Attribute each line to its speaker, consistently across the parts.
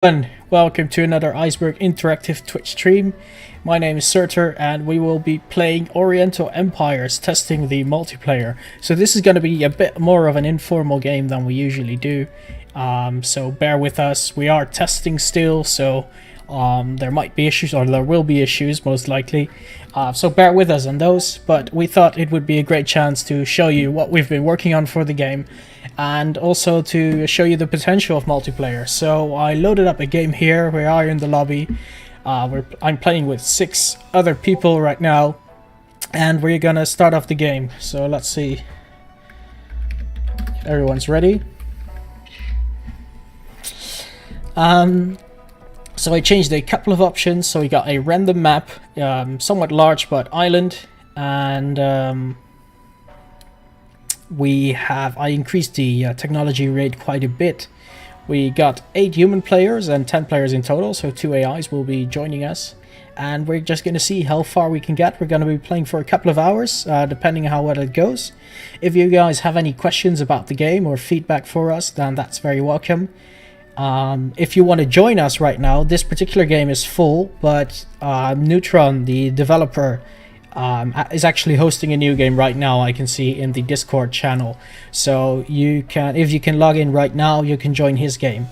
Speaker 1: And welcome to another Iceberg interactive Twitch stream. My name is Surtur and we will be playing Oriental Empires, testing the multiplayer. So this is going to be a bit more of an informal game than we usually do. So bear with us. We are testing still, so there might be issues, or there will be issues most likely. So bear with us on those, but we thought it would be a great chance to show you what we've been working on for the game, and also to show you the potential of multiplayer. So I loaded up a game here. We are in the lobby. I'm playing with 6 other people right now, and we're gonna start off the game. So let's see. Everyone's ready. So I changed a couple of options. So we got a random map, somewhat large but island, and I increased the technology rate quite a bit. We got 8 human players and 10 players in total, so 2 AIs will be joining us, and we're just going to see how far we can get. We're going to be playing for a couple of hours, depending on how well it goes. If you guys have any questions about the game or feedback for us, then that's very welcome. If you want to join us right now, this particular game is full, but Neutron, the developer, is actually hosting a new game right now. I can see in the Discord channel, so you can, if you can log in right now, you can join his game.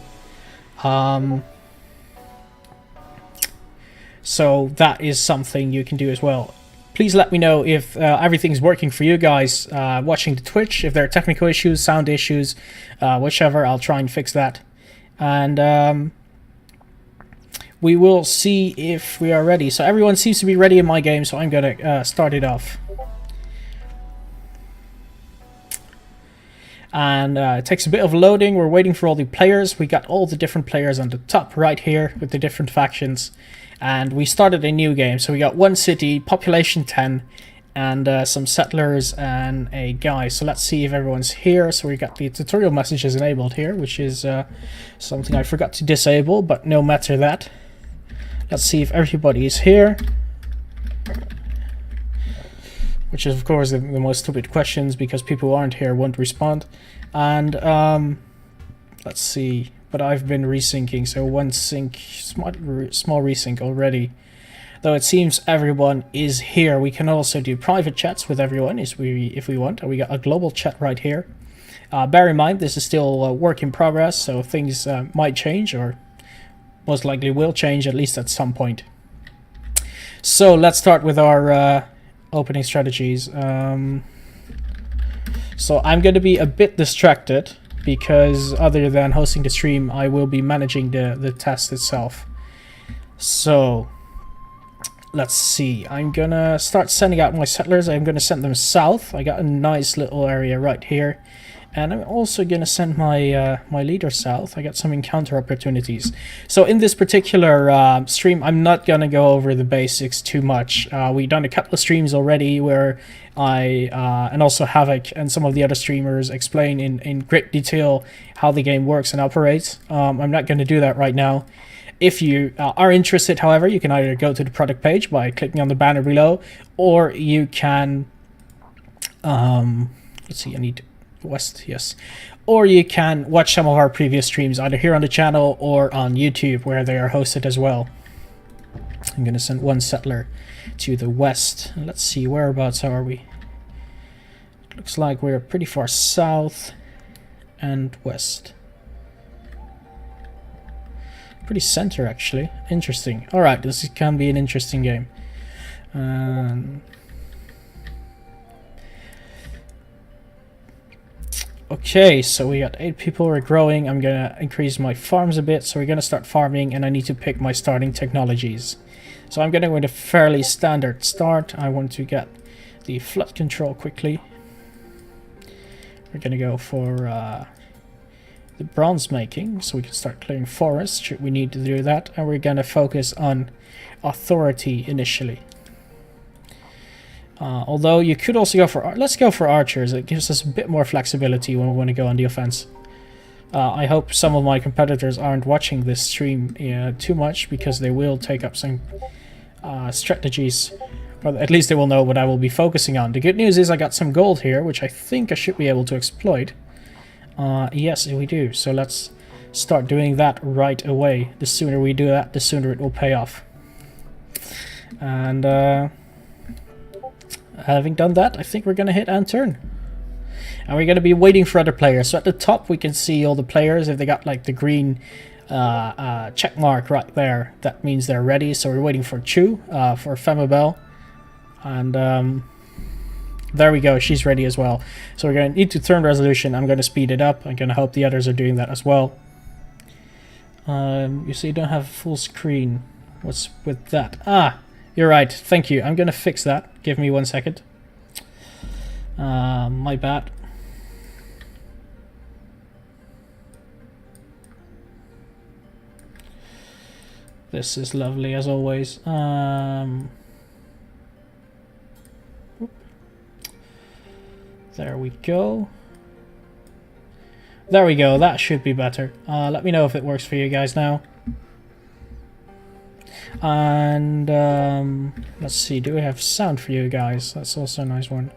Speaker 1: So that is something you can do as well. Please let me know if everything's working for you guys watching the Twitch. If there are technical issues, sound issues, whichever, I'll try and fix that. And we will see if we are ready. So everyone seems to be ready in my game, so I'm gonna start it off. And it takes a bit of loading. We're waiting for all the players. We got all the different players on the top right here with the different factions. And we started a new game. So we got 1 city, population 10, and some settlers and a guy. So let's see if everyone's here. So we got the tutorial messages enabled here, which is something I forgot to disable, but no matter that. Let's see if everybody is here, which is of course the most stupid questions, because people who aren't here won't respond. And let's see, but I've been resyncing, so 1 sync, small resync already. Though it seems everyone is here. We can also do private chats with everyone if we want. We got a global chat right here. Bear in mind, this is still a work in progress, so things might change, or most likely will change, at least at some point. So let's start with our opening strategies. So I'm going to be a bit distracted, because other than hosting the stream, I will be managing the test itself. So let's see, I'm gonna start sending out my settlers. I'm gonna send them south. I got a nice little area right here, and I'm also gonna send my my leader south. I got some encounter opportunities. So in this particular stream, I'm not gonna go over the basics too much. We've done a couple of streams already where I and also Havoc and some of the other streamers explain in great detail how the game works and operates. I'm not gonna do that right now. If you are interested, however, you can either go to the product page by clicking on the banner below, or you can, let's see, I need west, yes. Or you can watch some of our previous streams, either here on the channel or on YouTube, where they are hosted as well. I'm going to send 1 settler to the west. Let's see, whereabouts are we? Looks like we're pretty far south and west. Pretty center, actually. Interesting. Alright, this can be an interesting game. Okay, so we got 8 people. We're growing. I'm gonna increase my farms a bit, so we're gonna start farming, and I need to pick my starting technologies. So I'm gonna go with a fairly standard start. I want to get the flood control quickly. We're gonna go for the bronze making, so we can start clearing forests should we need to do that, and we're gonna focus on authority initially. Although you could also go for, let's go for archers. It gives us a bit more flexibility when we want to go on the offense. I hope some of my competitors aren't watching this stream too much, because they will take up some strategies, or at least they will know what I will be focusing on. The good news is I got some gold here, which I think I should be able to exploit. Yes, we do. So let's start doing that right away. The sooner we do that, the sooner it will pay off. And having done that, I think we're going to hit end turn. And we're going to be waiting for other players. So at the top we can see all the players. If they got like the green check mark right there, that means they're ready. So we're waiting for Chu, for Femabel. And there we go, she's ready as well. So we're going to need to turn resolution. I'm going to speed it up. I'm going to hope the others are doing that as well. You see, you don't have full screen. What's with that? Ah, you're right. Thank you. I'm going to fix that. Give me 1 second. My bad. This is lovely as always. There we go. There we go. That should be better. Let me know if it works for you guys now. And let's see. Do we have sound for you guys? That's also a nice one.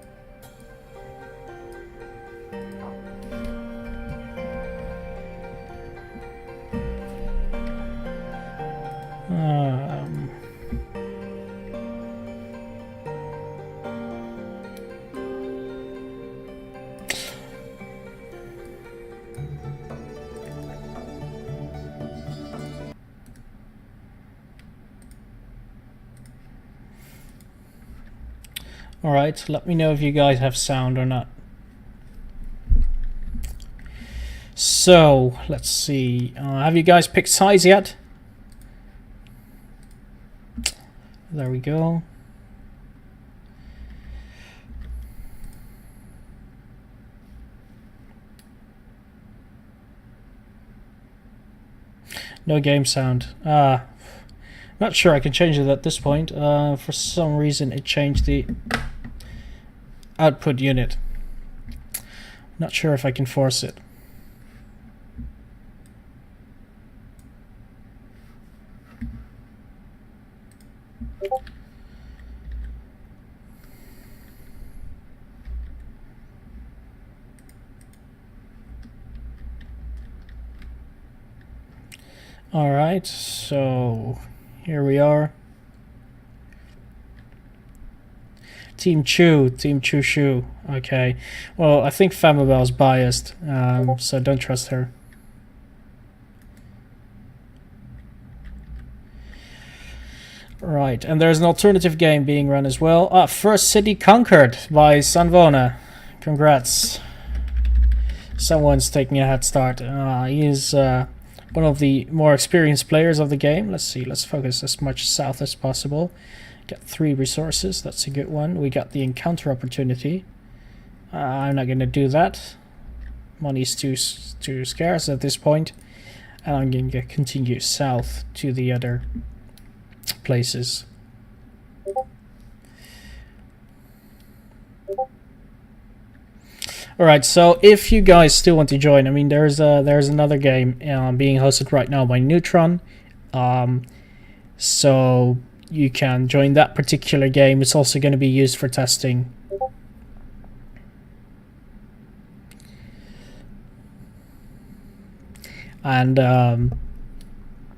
Speaker 1: Alright, let me know if you guys have sound or not. So, let's see. Have you guys picked size yet? There we go. No game sound. Not sure I can change it at this point. For some reason it changed the output unit. Not sure if I can force it. Alright, so here we are. Team Chu Shu. Okay. Well, I think Femabel's biased, so don't trust her. Right, and there's an alternative game being run as well. First City Conquered by Sanvona. Congrats. Someone's taking a head start. He is one of the more experienced players of the game. Let's see, let's focus as much south as possible. Got 3 resources, that's a good one. We got the encounter opportunity. I'm not going to do that. Money's too scarce at this point. And I'm going to continue south to the other places. Alright, so if you guys still want to join, I mean, there's another game being hosted right now by Neutron. So you can join that particular game. It's also going to be used for testing. And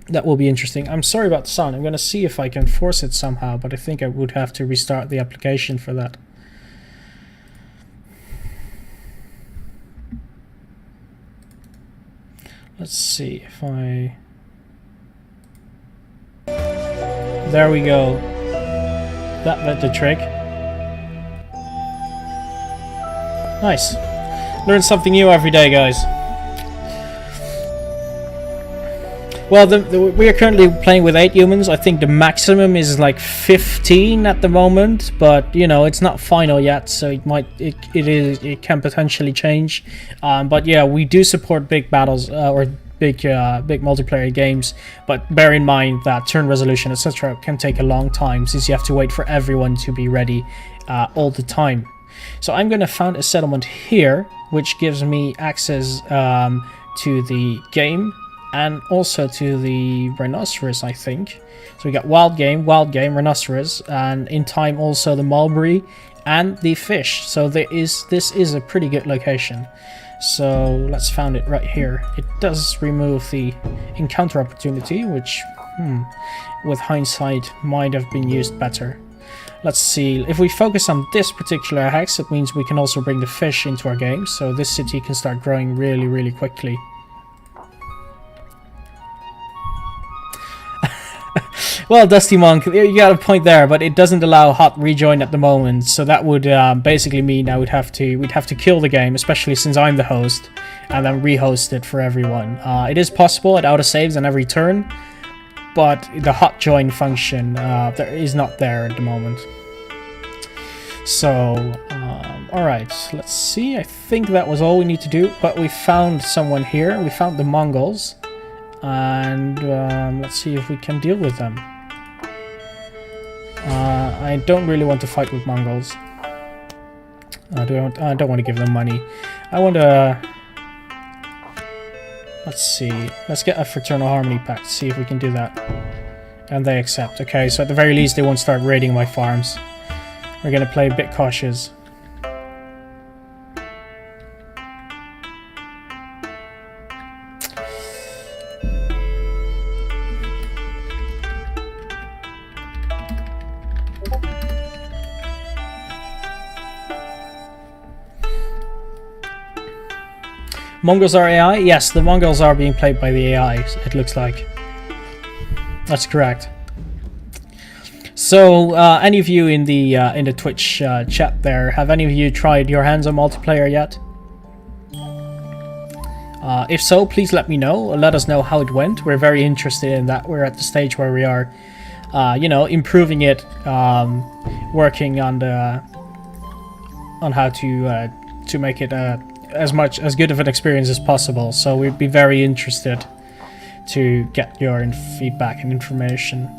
Speaker 1: that will be interesting. I'm sorry about the sound. I'm going to see if I can force it somehow, but I think I would have to restart the application for that. Let's see if I... There we go. That did the trick. Nice. Learn something new every day, guys. Well, we are currently playing with 8 humans. I think the maximum is like 15 at the moment, but you know, it's not final yet, so it can potentially change. But yeah, we do support big battles or big multiplayer games, but bear in mind that turn resolution, etc., can take a long time since you have to wait for everyone to be ready all the time. So I'm going to found a settlement here, which gives me access to the game. And also to the rhinoceros, I think. So we got wild game, rhinoceros, and in time also the mulberry and the fish. So this is a pretty good location. So let's found it right here. It does remove the encounter opportunity, which, with hindsight, might have been used better. Let's see, if we focus on this particular hex, it means we can also bring the fish into our game, so this city can start growing really, really quickly. Well, Dusty Monk, you got a point there, but it doesn't allow hot rejoin at the moment, so that would basically mean we'd have to kill the game, especially since I'm the host, and then rehost it for everyone. It is possible at autosaves on every turn, but the hot join function there is not there at the moment. So, alright, let's see. I think that was all we need to do, but we found someone here. We found the Mongols, and let's see if we can deal with them. I don't really want to fight with Mongols. I don't want to give them money. I want to... Let's see. Let's get a Fraternal Harmony Pact, see if we can do that. And they accept. Okay, so at the very least they won't start raiding my farms. We're going to play a bit cautious. Mongols are AI? Yes, the Mongols are being played by the AI, it looks like. That's correct. So, any of you in the Twitch chat there, have any of you tried your hands on multiplayer yet? If so, please let me know. Let us know how it went. We're very interested in that. We're at the stage where we are, you know, improving it, working on how to make it as good of an experience as possible. So we'd be very interested to get your feedback and information.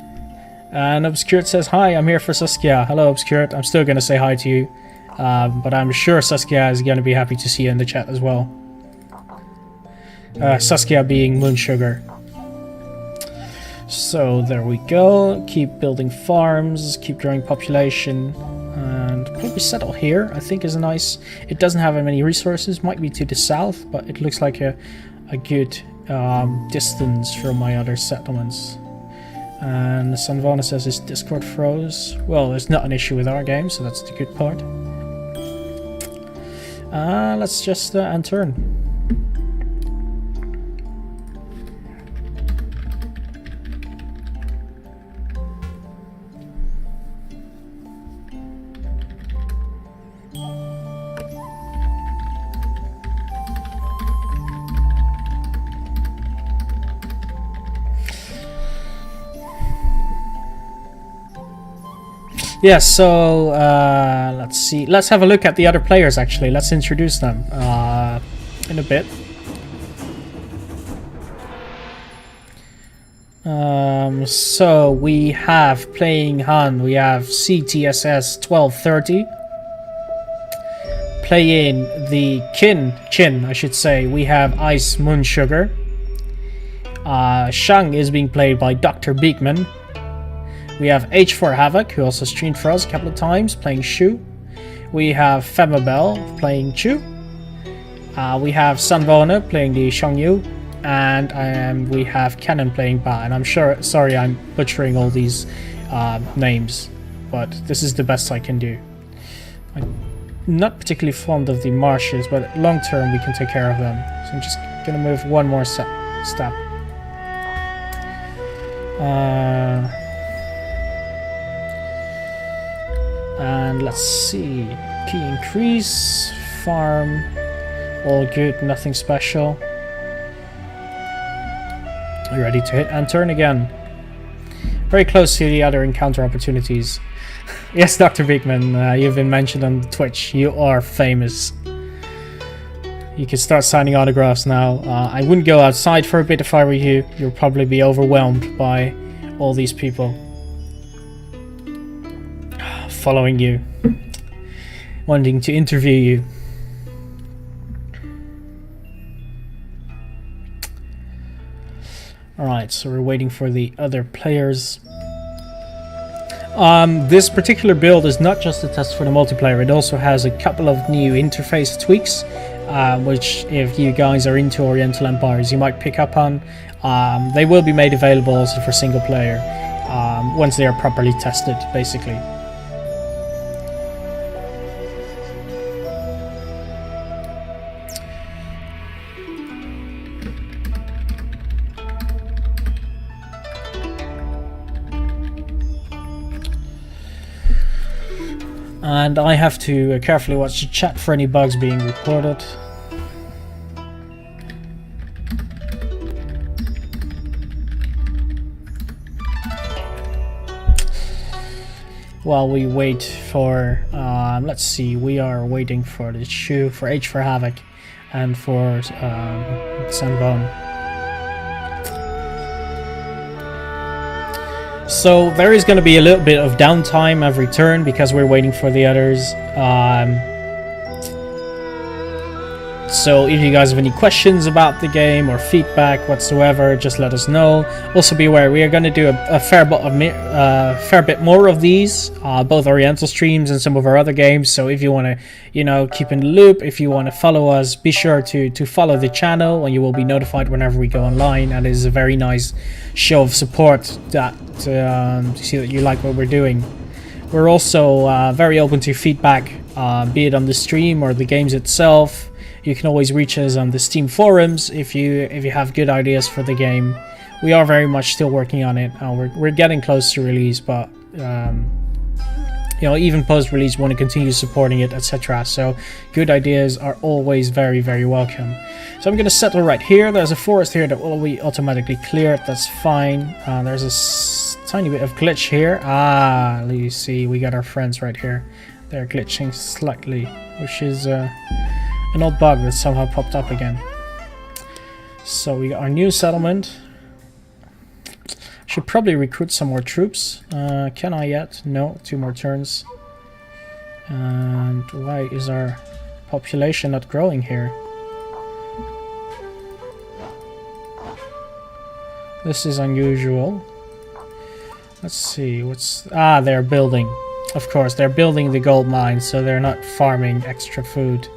Speaker 1: And Obscured says, hi, I'm here for Saskia. Hello, Obscured. I'm still going to say hi to you. But I'm sure Saskia is going to be happy to see you in the chat as well. Saskia being Moon Sugar. So there we go. Keep building farms, keep growing population. And probably settle here, I think is a nice... It doesn't have many resources, might be to the south, but it looks like a good distance from my other settlements. And Sanvana says his Discord froze. Well, there's not an issue with our game, so that's the good part. Let's just end turn. Yeah, so let's see. Let's have a look at the other players, actually. Let's introduce them in a bit. So we have playing Han, we have CTSS 1230. Playing the Chin, I should say, we have Ice Moon Sugar. Shang is being played by Dr. Beekman. We have H4 Havoc, who also streamed for us a couple of times, playing Shu. We have Femabel playing Chu. We have Sanvona playing the Shangyu. And we have Cannon playing Ba. And I'm sure, sorry, I'm butchering all these names, but this is the best I can do. I'm not particularly fond of the marshes, but long term we can take care of them. So I'm just going to move one more step. And let's see, key increase, farm, all good, nothing special. Are you ready to hit and turn again? Very close to the other encounter opportunities. Yes, Dr. Beekman, you've been mentioned on Twitch. You are famous. You can start signing autographs now. I wouldn't go outside for a bit if I were you. You'll probably be overwhelmed by all these people following you, wanting to interview you. Alright, so we're waiting for the other players. This particular build is not just a test for the multiplayer, it also has a couple of new interface tweaks which if you guys are into Oriental Empires, you might pick up on. They will be made available also for single player once they are properly tested, basically. And I have to carefully watch the chat for any bugs being reported. While we wait for, let's see, we are waiting for the shoe, for H for Havoc, and for Sanbone. So there is going to be a little bit of downtime every turn because we're waiting for the others. So if you guys have any questions about the game or feedback whatsoever, just let us know. Also be aware, we are going to do a fair bit more of these, both Oriental streams and some of our other games. So if you want to, you know, keep in the loop, if you want to follow us, be sure to follow the channel, and you will be notified whenever we go online. And it is a very nice show of support that to see that you like what we're doing. We're also very open to feedback, be it on the stream or the games itself. You can always reach us on the Steam forums if you have good ideas for the game. We are very much still working on it. We're getting close to release, but you know, even post-release, we want to continue supporting it, etc. So good ideas are always very, very welcome. So I'm going to settle right here. There's a forest here that will be automatically cleared. That's fine. There's a tiny bit of glitch here. You see, we got our friends right here. They're glitching slightly, which is an old bug that somehow popped up again. So we got our new settlement. Should probably recruit some more troops. Can I yet? No, 2 more turns. And why is our population not growing here? This is unusual. Let's see, what's... they're building. Of course, they're building the gold mine, so they're not farming extra food.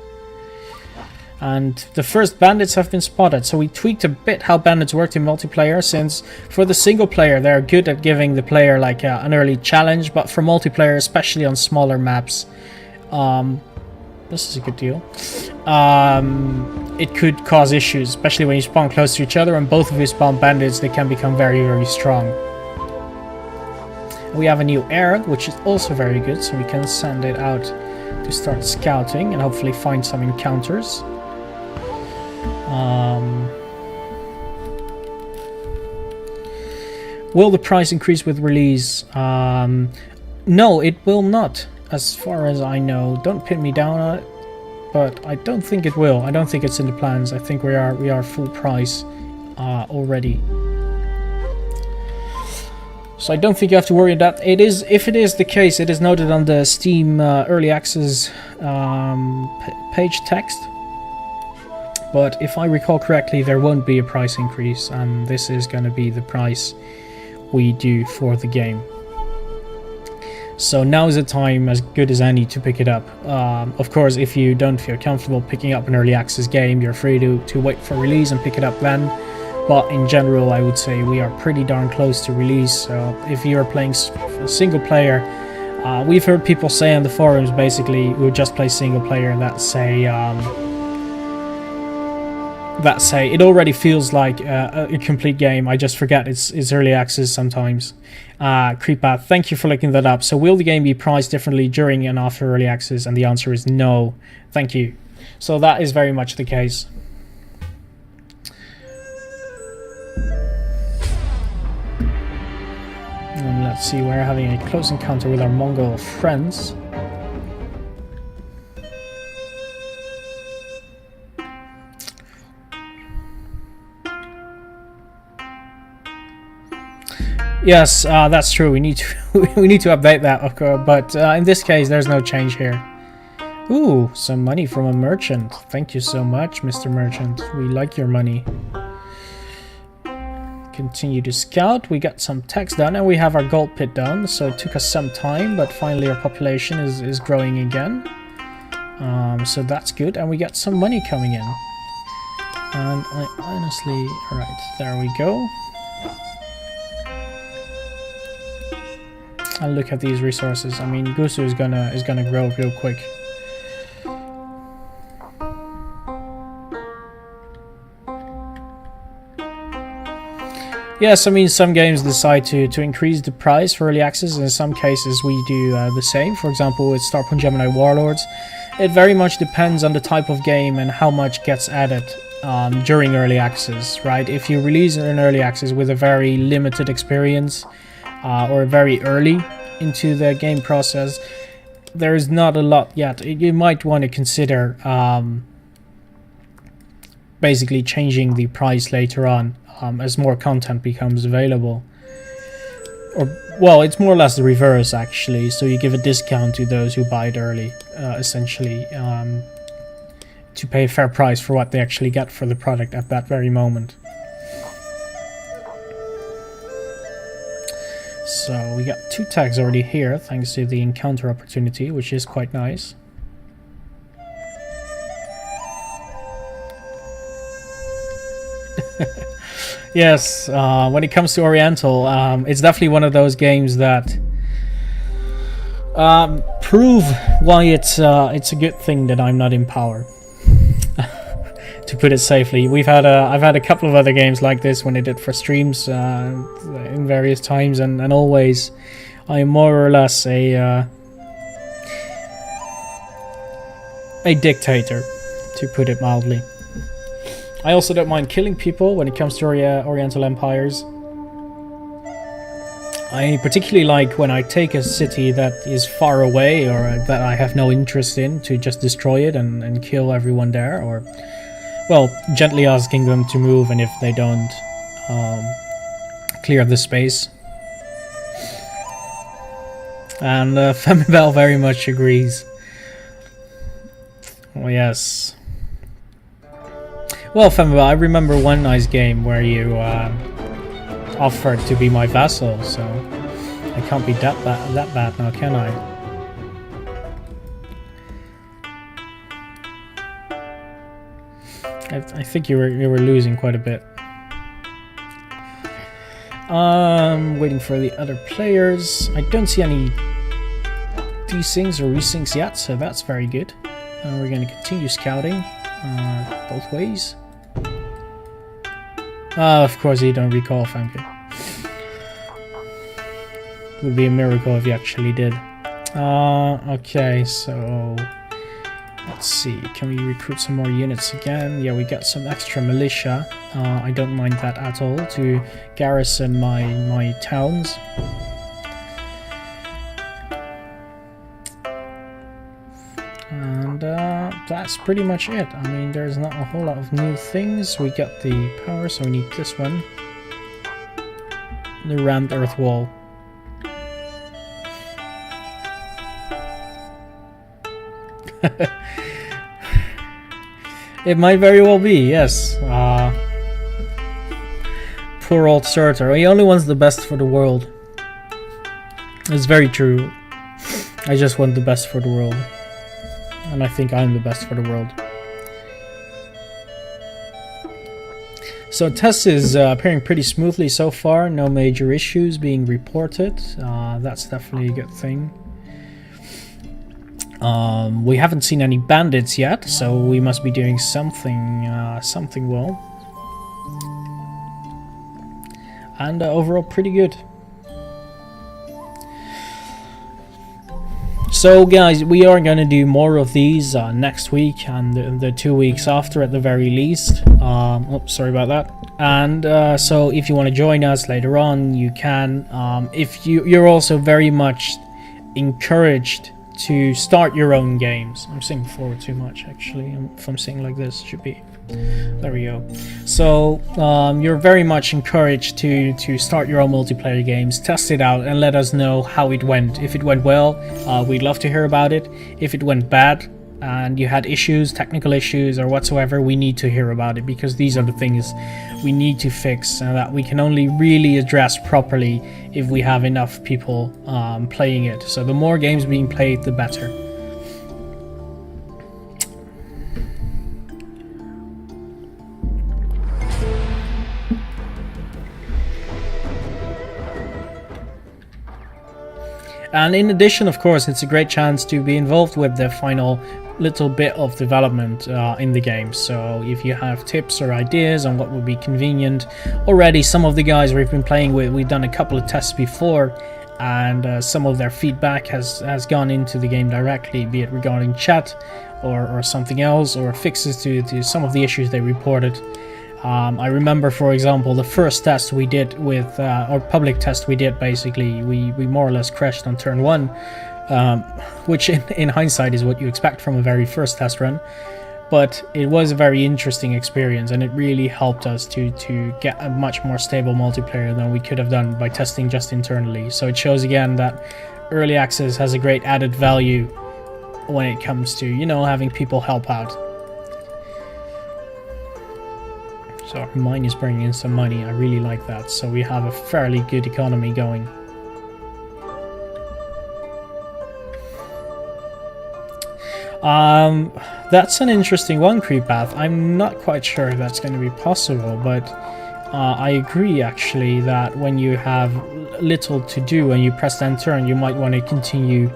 Speaker 1: And the first bandits have been spotted, so we tweaked a bit how bandits worked in multiplayer, since for the single player they're good at giving the player like an early challenge, but for multiplayer, especially on smaller maps, this is a good deal, it could cause issues, especially when you spawn close to each other, and both of you spawn bandits, they can become very, very strong. We have a new air, which is also very good, so we can send it out to start scouting and hopefully find some encounters. Will the price increase with release? No, it will not, as far as I know. Don't pin me down on it, but I don't think it will. I don't think it's in the plans. I think we are full price already. So I don't think you have to worry about it. If it is the case, it is noted on the Steam early access page text. But if I recall correctly, there won't be a price increase, and this is going to be the price we do for the game. So now is the time as good as any to pick it up. Of course, if you don't feel comfortable picking up an early access game, you're free to wait for release and pick it up then. But in general, I would say we are pretty darn close to release. So if you're playing single player, we've heard people say on the forums, basically, we'll just play single player, that say it already feels like a complete game. I just forget it's early access sometimes. Creepath, thank you for looking that up. So will the game be priced differently during and after early access? And the answer is no. Thank you. So that is very much the case. And let's see, we're having a close encounter with our Mongol friends. Yes, that's true. We need to update that, of course. But in this case, there's no change here. Ooh, some money from a merchant. Thank you so much, Mr. Merchant. We like your money. Continue to scout. We got some text done, and we have our gold pit done. So it took us some time, but finally our population is growing again. So that's good, and we got some money coming in. And I honestly, alright, there we go. And look at these resources. I mean, Gusu is gonna grow real quick. Yes, I mean, some games decide to increase the price for early access, and in some cases we do the same. For example, with Starpoint Gemini Warlords, it very much depends on the type of game and how much gets added during early access, right? If you release an early access with a very limited experience or very early into the game process, there is not a lot yet. You might want to consider basically changing the price later on. As more content becomes available. Or, well, it's more or less the reverse, actually. So you give a discount to those who buy it early, essentially, to pay a fair price for what they actually get for the product at that very moment. So we got 2 tags already here, thanks to the encounter opportunity, which is quite nice. Yes, when it comes to Oriental, it's definitely one of those games that prove why it's a good thing that I'm not in power. To put it safely, I've had a couple of other games like this when I did for streams in various times, and always I'm more or less a dictator, to put it mildly. I also don't mind killing people when it comes to Oriental Empires. I particularly like when I take a city that is far away or that I have no interest in, to just destroy it and kill everyone there, or, well, gently asking them to move, and if they don't, clear the space. And Femibel very much agrees. Oh yes. Well, Femibel, I remember one nice game where you offered to be my vassal, so I can't be that bad now, can I? I think you were losing quite a bit. Waiting for the other players. I don't see any desyncs or resyncs yet, so that's very good. We're going to continue scouting both ways. Of course you don't recall, thank you. It would be a miracle if you actually did. Okay, so let's see. Can we recruit some more units again? Yeah, we got some extra militia. I don't mind that at all, to garrison my towns. And that's pretty much it. I mean, there's not a whole lot of new things. We got the power, so we need this one. The rammed earth wall. It might very well be, yes. Poor old Surtur. He only wants the best for the world. It's very true. I just want the best for the world. And I think I'm the best for the world. So test is appearing pretty smoothly so far. No major issues being reported. That's definitely a good thing. We haven't seen any bandits yet, so we must be doing something well. And overall pretty good. So guys, we are going to do more of these next week and the 2 weeks after at the very least. Sorry about that. And so if you want to join us later on, you can. If you're also very much encouraged to start your own games. I'm saying forward too much, actually. If I'm saying like this, it should be. There we go. So you're very much encouraged to start your own multiplayer games, test it out, and let us know how it went. If it went well, we'd love to hear about it. If it went bad and you had issues, technical issues or whatsoever, we need to hear about it, because these are the things we need to fix, and that we can only really address properly if we have enough people playing it. So the more games being played, the better. And in addition, of course, it's a great chance to be involved with the final little bit of development in the game. So if you have tips or ideas on what would be convenient, already some of the guys we've been playing with, we've done a couple of tests before, and some of their feedback has gone into the game directly, be it regarding chat or something else, or fixes to some of the issues they reported. I remember, for example, the first test we did with, or public test we did, basically, we more or less crashed on turn 1, which in hindsight is what you expect from a very first test run. But it was a very interesting experience, and it really helped us to get a much more stable multiplayer than we could have done by testing just internally. So it shows again that early access has a great added value when it comes to, you know, having people help out. So mine is bringing in some money, I really like that. So we have a fairly good economy going. That's an interesting one, Creepath. I'm not quite sure if that's going to be possible, but I agree actually that when you have little to do and you press enter, you might want to continue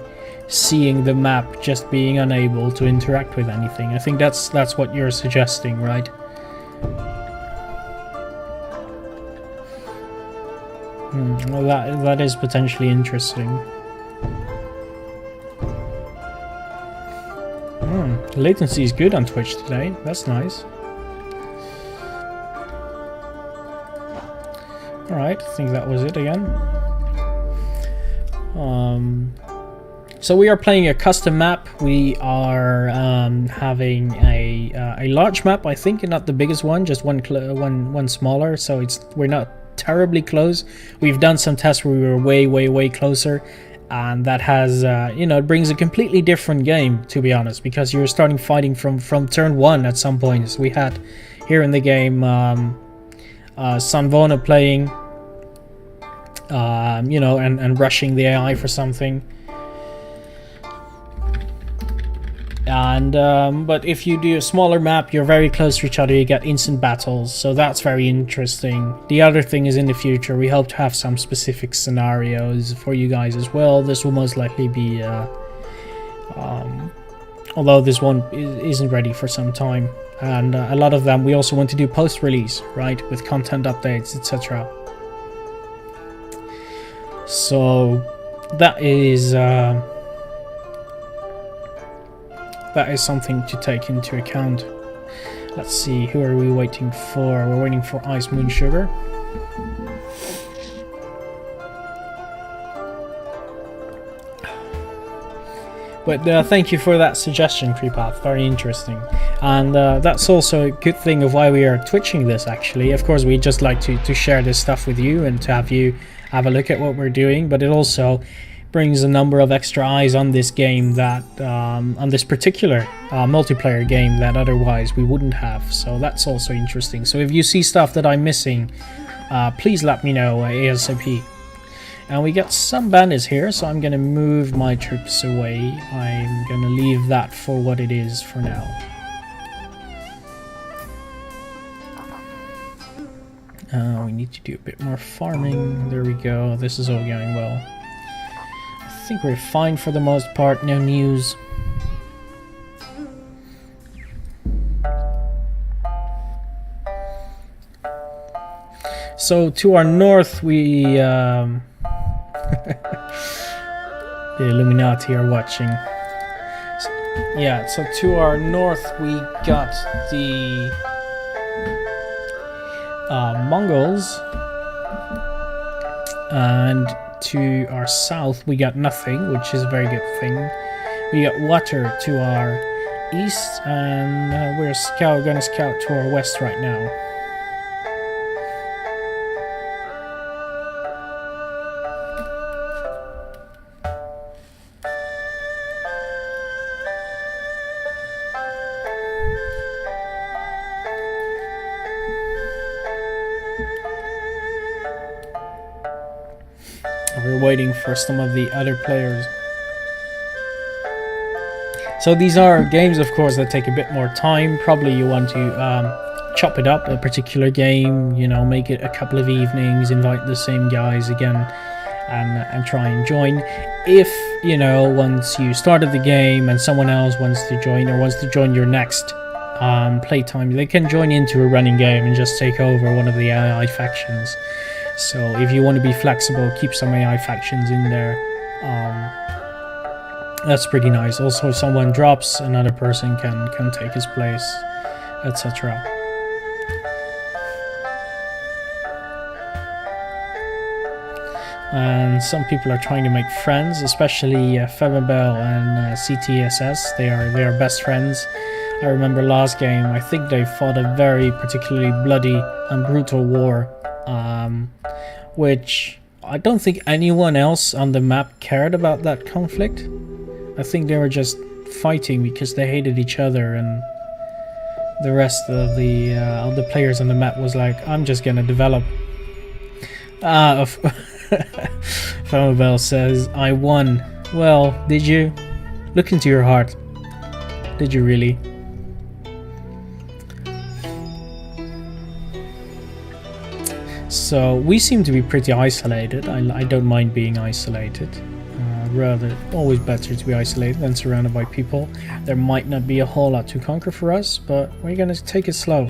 Speaker 1: seeing the map, just being unable to interact with anything. I think that's what you're suggesting, right? Well, that is potentially interesting. Latency is good on Twitch today. That's nice. Alright, I think that was it again. So we are playing a custom map. We are having a large map, I think, not the biggest one, just one smaller. So we're not terribly close. We've done some tests where we were way closer. And that has, you know, it brings a completely different game, to be honest, because you're starting fighting from turn 1 at some points. We had here in the game Sanvona playing, you know, and rushing the AI for something. And but if you do a smaller map, you're very close to each other, you get instant battles, so that's very interesting. The other thing is, in the future we hope to have some specific scenarios for you guys as well. This will most likely be although this one isn't ready for some time, and a lot of them we also want to do post-release, right, with content updates, etc. So that is something to take into account. Let's see, who are we waiting for? We're waiting for Ice Moon Sugar. But thank you for that suggestion, Creepath. Very interesting. And that's also a good thing of why we are twitching this, actually. Of course, we just like to share this stuff with you and to have you have a look at what we're doing, but it also brings a number of extra eyes on this game that on this particular multiplayer game that otherwise we wouldn't have. So that's also interesting. So if you see stuff that I'm missing, please let me know ASAP. And we got some bandits here, so I'm gonna move my troops away. I'm gonna leave that for what it is for now. We need to do a bit more farming. There we go. This is all going well. I think we're fine for the most part, no news. So to our north we the Illuminati are watching. So to our north we got the Mongols, and to our south we got nothing, which is a very good thing. We got water to our east, and we're gonna scout to our west right now. We're waiting for some of the other players. So these are games, of course, that take a bit more time. Probably you want to chop it up, a particular game, you know, make it a couple of evenings, invite the same guys again, and try and join. If, you know, once you started the game and someone else wants to join or wants to join your next playtime, they can join into a running game and just take over one of the AI factions. So if you want to be flexible, keep some AI factions in there. That's pretty nice. Also, if someone drops, another person can take his place, etc. And some people are trying to make friends, especially Femabel and CTSS. They are best friends. I remember last game, I think they fought a very particularly bloody and brutal war, which I don't think anyone else on the map cared about that conflict. I think they were just fighting because they hated each other, and the rest of the players on the map was like, I'm just gonna develop. Femabel says, I won. Well, did you? Look into your heart. Did you really? So we seem to be pretty isolated. I don't mind being isolated. Rather, always better to be isolated than surrounded by people. There might not be a whole lot to conquer for us, but we're gonna take it slow.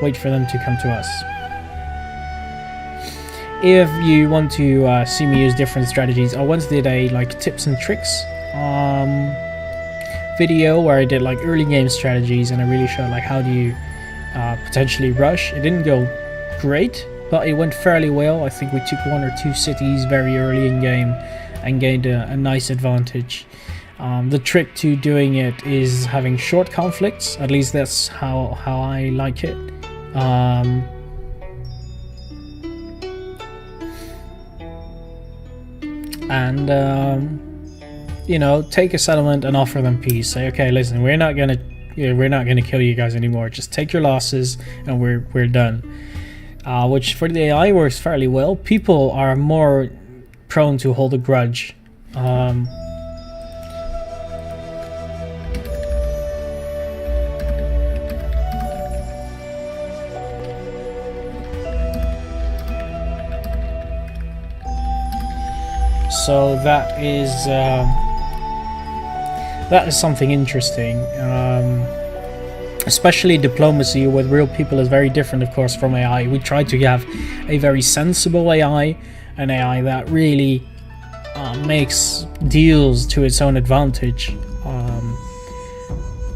Speaker 1: Wait for them to come to us. If you want to see me use different strategies, I once did a like tips and tricks video where I did like early game strategies, and I really showed like how do you potentially rush. It didn't go great, but it went fairly well. I think we took 1 or 2 cities very early in game and gained a nice advantage. The trick to doing it is having short conflicts. At least that's how I like it. You know, take a settlement and offer them peace. Say, okay, listen, we're not gonna kill you guys anymore. Just take your losses and we're done. Which for the AI works fairly well. People are more prone to hold a grudge. So that is something interesting. Especially diplomacy with real people is very different, of course, from AI. We try to have a very sensible AI, an AI that really makes deals to its own advantage.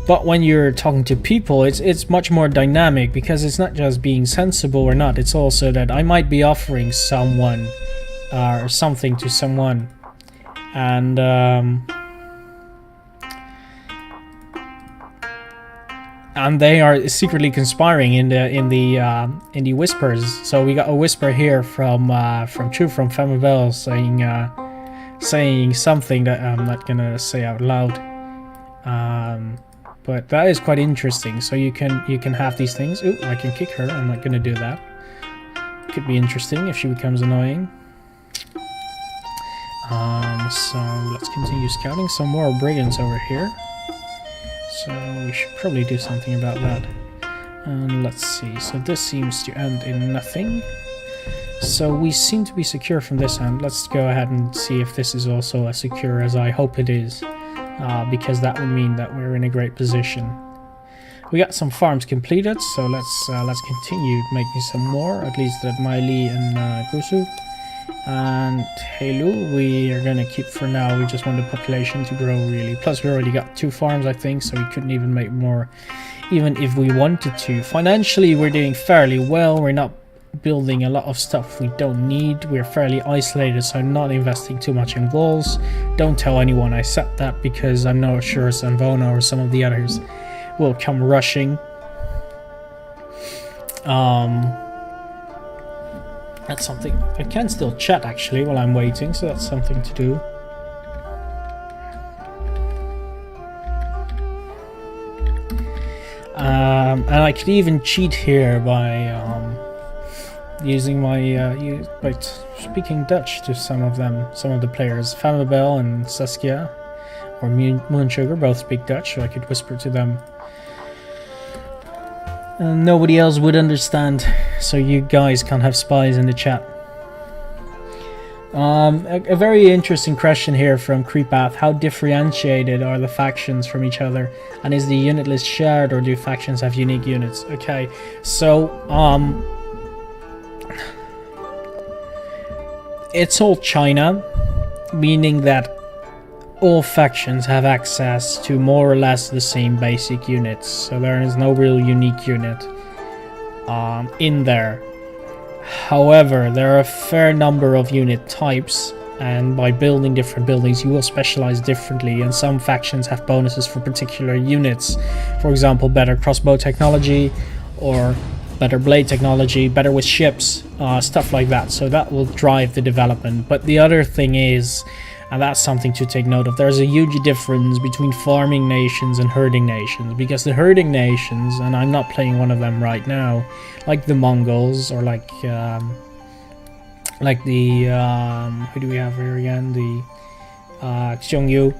Speaker 1: But when you're talking to people, it's much more dynamic, because it's not just being sensible or not. It's also that I might be offering someone or something to someone, and they are secretly conspiring in the whispers. So we got a whisper here from Femabel saying something that I'm not gonna say out loud. But that is quite interesting. So you can have these things. Ooh, I can kick her. I'm not gonna do that. Could be interesting if she becomes annoying. So let's continue scouting. Some more brigands over here. So we should probably do something about that. And let's see. So this seems to end in nothing. So we seem to be secure from this end. Let's go ahead and see if this is also as secure as I hope it is. Because that would mean that we're in a great position. We got some farms completed, so let's continue making some more, at least at Miley and Gusu. And Helu, we are gonna keep for now. We just want the population to grow, really. Plus, we already got 2 farms, I think, so we couldn't even make more, even if we wanted to. Financially, we're doing fairly well. We're not building a lot of stuff we don't need. We're fairly isolated, so I'm not investing too much in walls. Don't tell anyone I said that, because I'm not sure Sanvona or some of the others will come rushing. That's something. I can still chat actually while I'm waiting, so that's something to do. And I could even cheat here by using my by speaking Dutch to some of the players. Femabel and Saskia or Moonsugar both speak Dutch, so I could whisper to them. And nobody else would understand, so you guys can't have spies in the chat. A very interesting question here from Creepath. How differentiated are the factions from each other? And is the unit list shared, or do factions have unique units? Okay, so, it's all China, meaning that all factions have access to more or less the same basic units. So there is no real unique unit in there. However, there are a fair number of unit types, and by building different buildings you will specialize differently, and some factions have bonuses for particular units. For example, better crossbow technology, or better blade technology, better with ships, stuff like that. So that will drive the development. But the other thing is, and that's something to take note of, there's a huge difference between farming nations and herding nations, because the herding nations, and I'm not playing one of them right now, like the Mongols, or like the who do we have here again, the Xiongnu,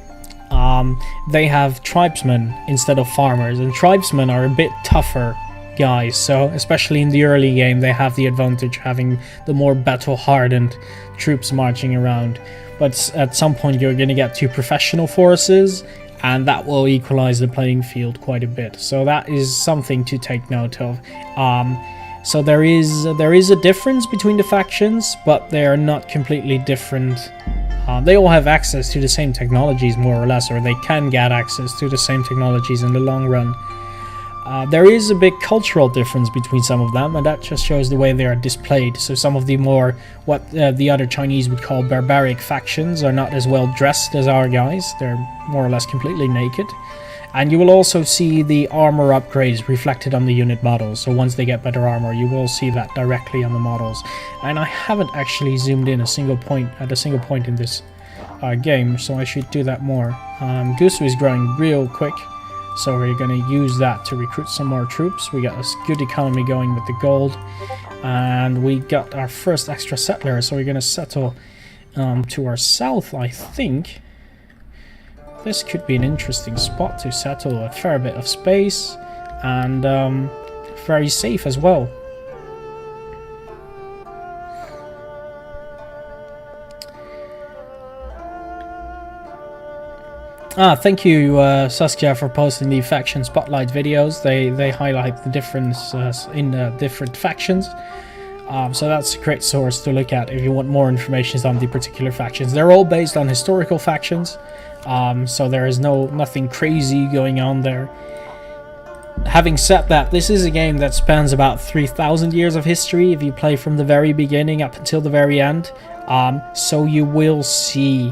Speaker 1: they have tribesmen instead of farmers, and tribesmen are a bit tougher guys, so especially in the early game they have the advantage having the more battle hardened troops marching around. But at some point you're going to get to professional forces, and that will equalize the playing field quite a bit. So that is something to take note of. So there is a difference between the factions, but they are not completely different. They all have access to the same technologies, more or less, or they can get access to the same technologies in the long run. There is a big cultural difference between some of them, and that just shows the way they are displayed. So some of the more, what the other Chinese would call barbaric factions, are not as well dressed as our guys. They're more or less completely naked. And you will also see the armor upgrades reflected on the unit models. So once they get better armor, you will see that directly on the models. And I haven't actually zoomed in at a single point in this game, so I should do that more. Gusu is growing real quick. So we're going to use that to recruit some more troops. We got a good economy going with the gold. And we got our first extra settler. So we're going to settle to our south, I think. This could be an interesting spot to settle. A fair bit of space. And very safe as well. Thank you, Saskia, for posting the faction spotlight videos. They highlight the difference in different factions. So that's a great source to look at if you want more information on the particular factions. They're all based on historical factions, so there is nothing crazy going on there. Having said that, this is a game that spans about 3,000 years of history if you play from the very beginning up until the very end. So you will see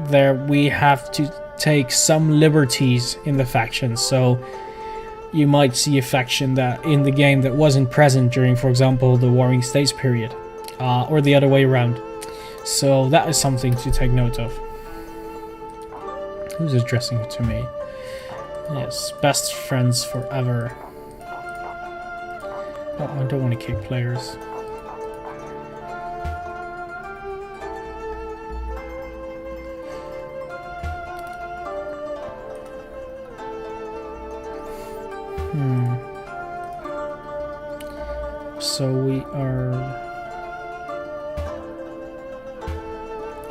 Speaker 1: there we have to take some liberties in the factions. So you might see a faction that in the game that wasn't present during, for example, the Warring States period, or the other way around. So that is something to take note of. Who's addressing to me? Yes, best friends forever. Oh, I don't want to kick players. So we are...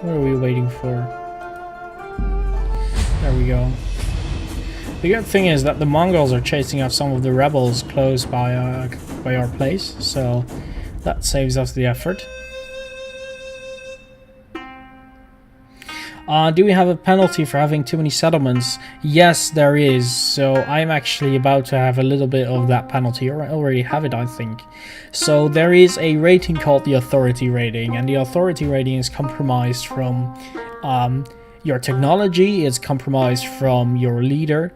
Speaker 1: What are we waiting for? There we go. The good thing is that the Mongols are chasing off some of the rebels close by our place, so that saves us the effort. Do we have a penalty for having too many settlements? Yes, there is. So I'm actually about to have a little bit of that penalty, or I already have it, I think. So there is a rating called the authority rating, and the authority rating is compromised from your technology, it's compromised from your leader,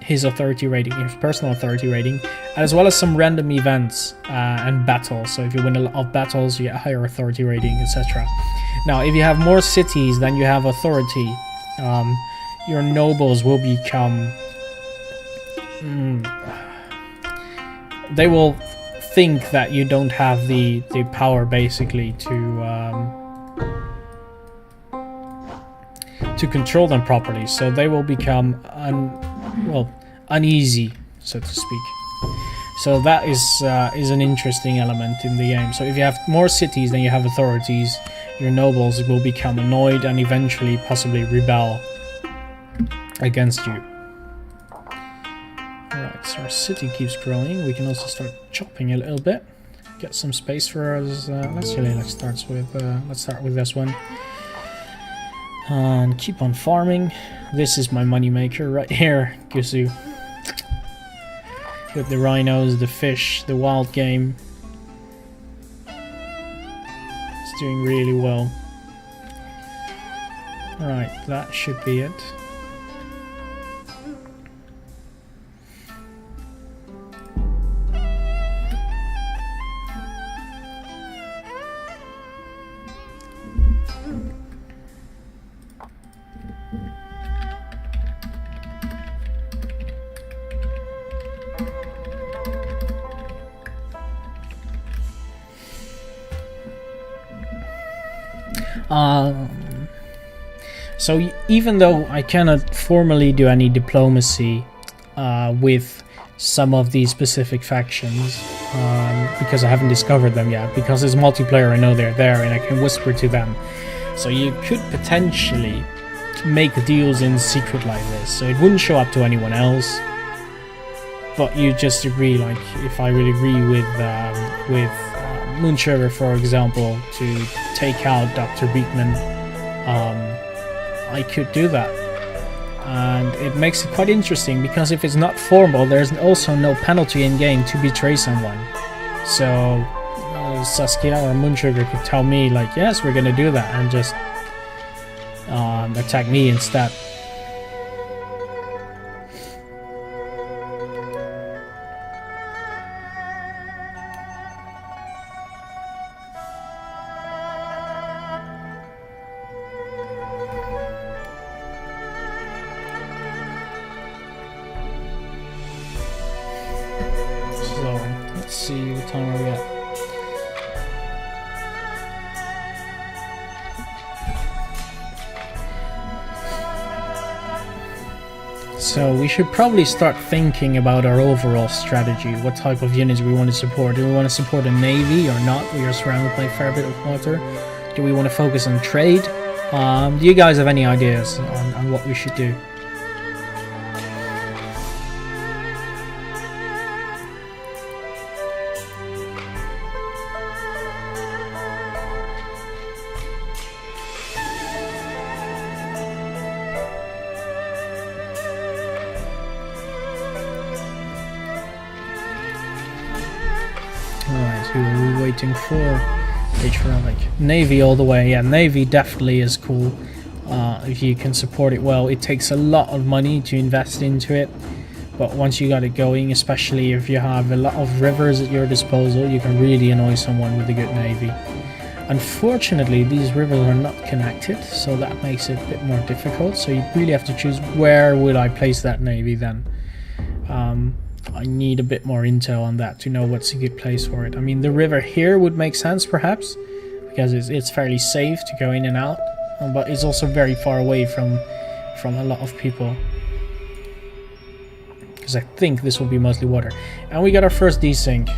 Speaker 1: his authority rating, his personal authority rating, as well as some random events and battles. So if you win a lot of battles, you get a higher authority rating, etc. Now, if you have more cities than you have authority, your nobles will become... they will think that you don't have the power, basically, to control them properly. So they will become uneasy, so to speak. So that is an interesting element in the game. So if you have more cities than you have authorities, your nobles will become annoyed and eventually possibly rebel against you. Alright, so our city keeps growing. We can also start chopping a little bit. Get some space for us. Let's start with this one. And keep on farming. This is my money maker right here, Gusu. With the rhinos, the fish, the wild game. It's doing really well. Alright, that should be it. So even though I cannot formally do any diplomacy with some of these specific factions, because I haven't discovered them yet, because it's multiplayer, I know they're there and I can whisper to them. So you could potentially make deals in secret like this, so it wouldn't show up to anyone else, but you just agree, like if I would agree with Moonsugar, for example, to take out Dr. Beekman, I could do that. And it makes it quite interesting, because if it's not formal, there's also no penalty in game to betray someone. So Saskia or Moonsugar could tell me, like, yes, we're gonna do that, and just attack me instead. Let's see, what time are we at? So we should probably start thinking about our overall strategy. What type of units we want to support. Do we want to support a navy or not? We are surrounded by a fair bit of water. Do we want to focus on trade? Do you guys have any ideas on what we should do? Alright, who are we waiting for? H-Relic. Navy all the way. Yeah, Navy definitely is cool. If you can support it well. It takes a lot of money to invest into it, but once you got it going, especially if you have a lot of rivers at your disposal, you can really annoy someone with a good navy. Unfortunately, these rivers are not connected, so that makes it a bit more difficult. So you really have to choose, where would I place that navy then? I need a bit more intel on that to know what's a good place for it. I mean, the river here would make sense, perhaps, because it's fairly safe to go in and out, but it's also very far away from a lot of people. Because I think this will be mostly water. And we got our first desync.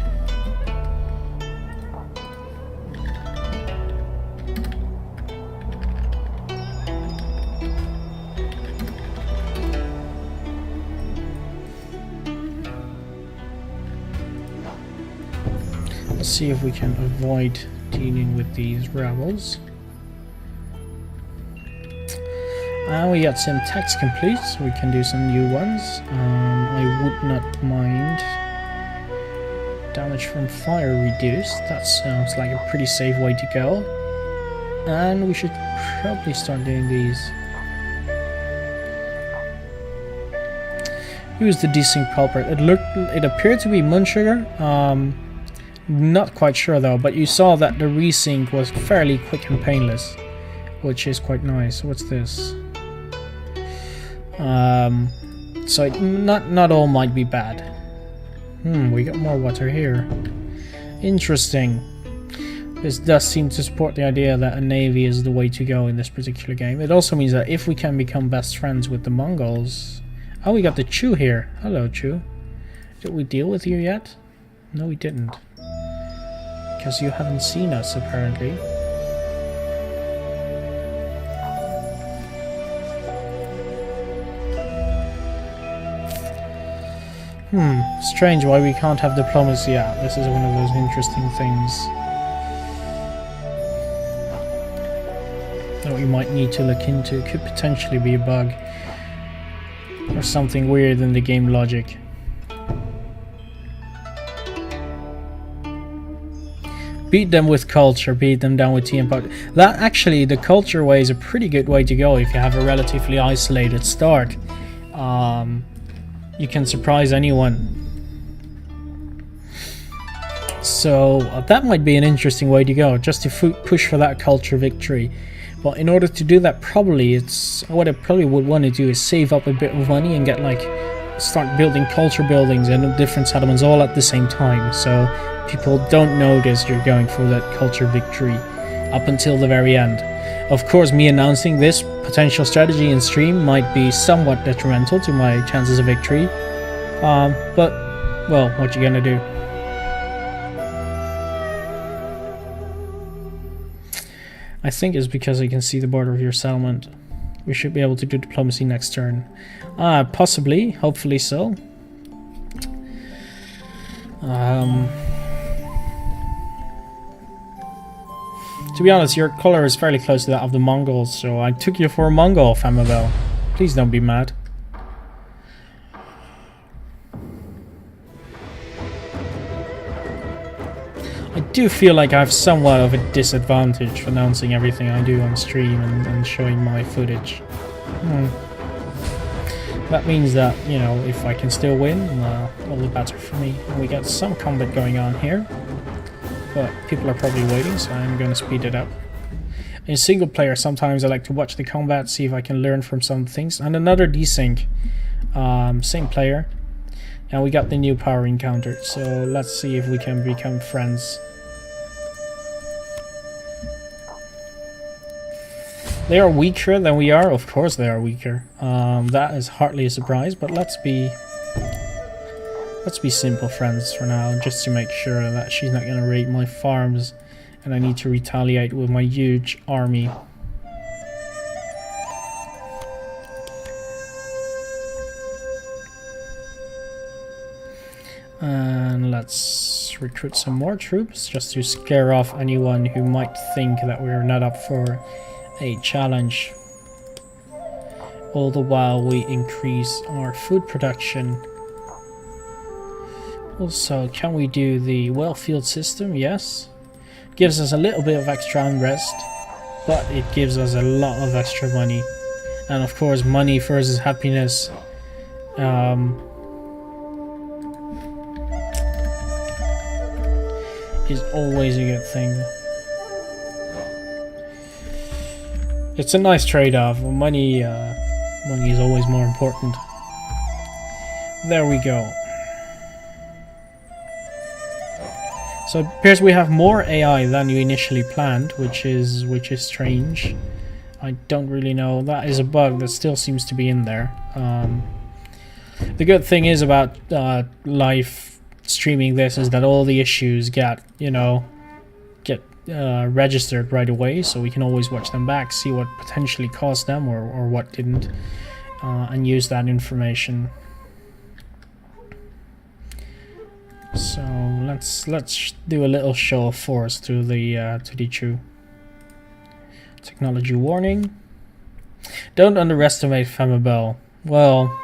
Speaker 1: Let's see if we can avoid dealing with these rebels. And we got some text complete, so we can do some new ones. I would not mind damage from fire reduced. That sounds like a pretty safe way to go. And we should probably start doing these. Who's the desync culprit? It appeared to be Moonsugar. Not quite sure though, but you saw that the resync was fairly quick and painless, which is quite nice. What's this? So not all might be bad. We got more water here. Interesting. This does seem to support the idea that a navy is the way to go in this particular game. It also means that if we can become best friends with the Mongols... Oh, we got the Chu here. Hello, Chu. Did we deal with you yet? No, we didn't. Because you haven't seen us, apparently. Strange why we can't have diplomacy. Yeah, this is one of those interesting things that we might need to look into. It could potentially be a bug or something weird in the game logic. Beat them with culture, beat them down with tea and pot. That actually, the culture way is a pretty good way to go if you have a relatively isolated start. You can surprise anyone. So that might be an interesting way to go, just to push for that culture victory. But in order to do that, probably what I probably would want to do is save up a bit of money and get start building culture buildings and different settlements all at the same time, so people don't notice you're going for that culture victory up until the very end. Of course, me announcing this potential strategy in stream might be somewhat detrimental to my chances of victory, but, well, what you gonna do? I think it's because I can see the border of your settlement. We should be able to do diplomacy next turn. Possibly, hopefully so. To be honest, your color is fairly close to that of the Mongols, so I took you for a Mongol, Famabel. Please don't be mad. I do feel like I have somewhat of a disadvantage for announcing everything I do on stream and showing my footage. That means that, you know, if I can still win, all the better for me. And we got some combat going on here, but people are probably waiting, so I'm going to speed it up. In single player, sometimes I like to watch the combat, see if I can learn from some things. And another desync, same player. And we got the new power encounter, so let's see if we can become friends. They are weaker than we are, of course they are weaker. That is hardly a surprise, but let's be simple friends for now, just to make sure that she's not gonna raid my farms and I need to retaliate with my huge army. And let's recruit some more troops just to scare off anyone who might think that we're not up for a challenge. All the while we increase our food production. Also, can we do the well-field system? Yes. Gives us a little bit of extra unrest, but it gives us a lot of extra money. And of course, money versus happiness. Is always a good thing. It's a nice trade-off. Money is always more important. There we go. So it appears we have more AI than you initially planned, which is strange. I don't really know. That is a bug that still seems to be in there. The good thing is about live streaming this is that all the issues get registered right away, so we can always watch them back, see what potentially caused them or what didn't, and use that information. So let's do a little show of force to the Chu. Technology warning. Don't underestimate Famabel. Well,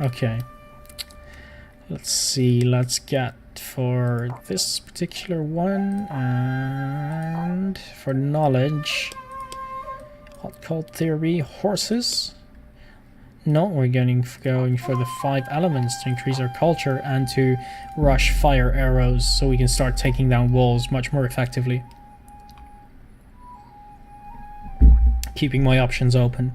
Speaker 1: okay. Let's see. Let's get for this particular one and for knowledge. Hot cold theory. Horses. No, we're going for the 5 elements to increase our culture and to rush fire arrows so we can start taking down walls much more effectively. Keeping my options open.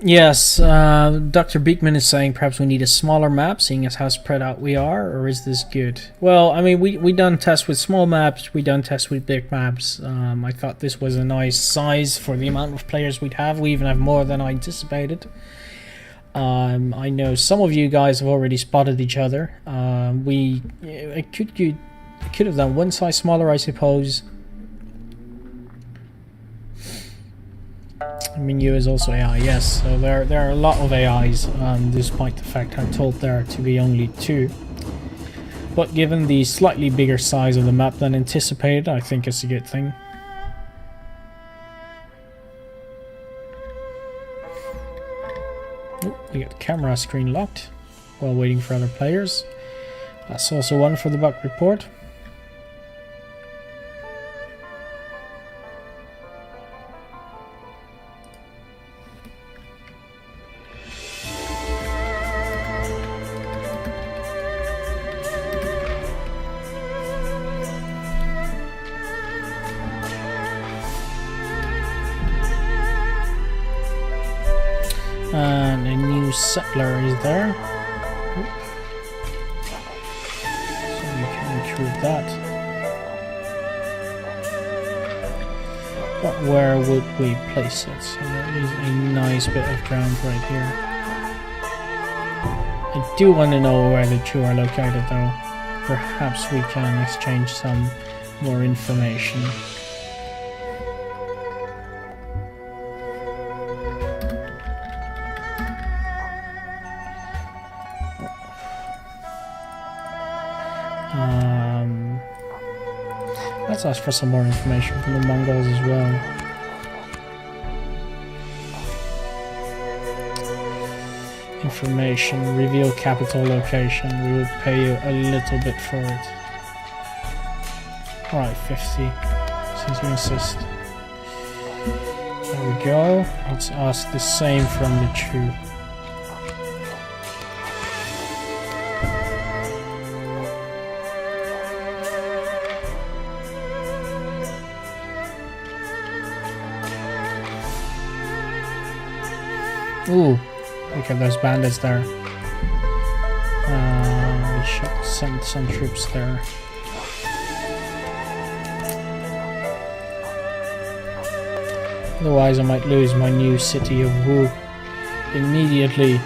Speaker 1: Yes, Dr. Beekman is saying perhaps we need a smaller map, seeing as how spread out we are, or is this good? Well, I mean, we done tests with small maps, we done tests with big maps. I thought this was a nice size for the amount of players we'd have. We even have more than I anticipated. I know some of you guys have already spotted each other. I could have done one size smaller, I suppose. Menu is also AI, yes, so there are a lot of AIs, despite the fact I'm told there to be only 2. But given the slightly bigger size of the map than anticipated, I think it's a good thing. Oh, we got the camera screen locked while waiting for other players. That's also one for the bug report. And a new settler is there. Oop. So we can recruit that. But where would we place it? So there is a nice bit of ground right here. I do want to know where the 2 are located though. Perhaps we can exchange some more information. Let's ask for some more information from the Mongols as well. Information, reveal capital location. We will pay you a little bit for it. Alright, 50, since you insist. There we go. Let's ask the same from the Chu. Ooh, look at those bandits there. We should send some troops there. Otherwise I might lose my new city of Wu immediately.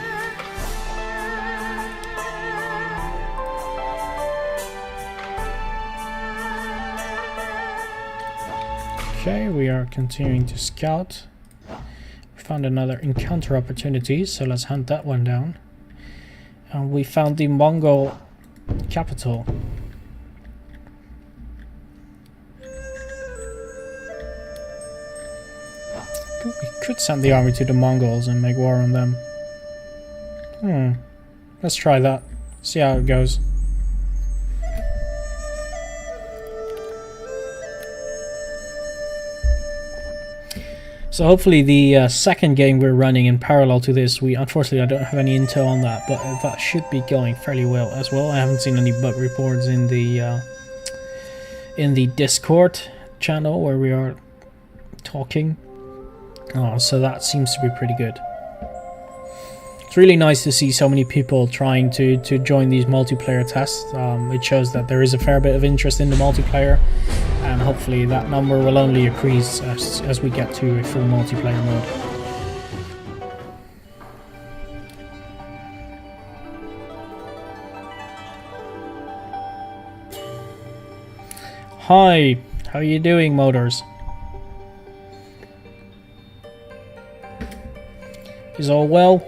Speaker 1: Okay, we are continuing to scout. Found another encounter opportunity, so let's hunt that one down. And we found the Mongol capital. We could send the army to the Mongols and make war on them. Let's try that. See how it goes. So hopefully the second game we're running in parallel to this, unfortunately I don't have any intel on that, but that should be going fairly well as well. I haven't seen any bug reports in the Discord channel where we are talking. So that seems to be pretty good. It's really nice to see so many people trying to join these multiplayer tests. It shows that there is a fair bit of interest in the multiplayer, and hopefully that number will only increase as we get to a full multiplayer mode. Hi, how are you doing, Motors? Is all well?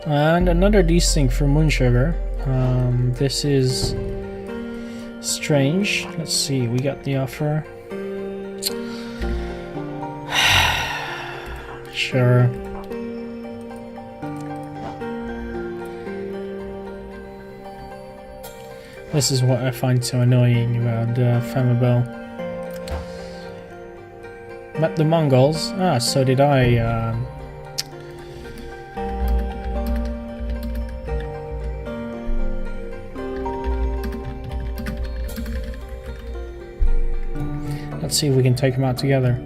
Speaker 1: And another desync for Moonsugar. This is strange. Let's see, we got the offer. Sure. This is what I find so annoying about Famabel. Met the Mongols. So did I. Let's see if we can take them out together.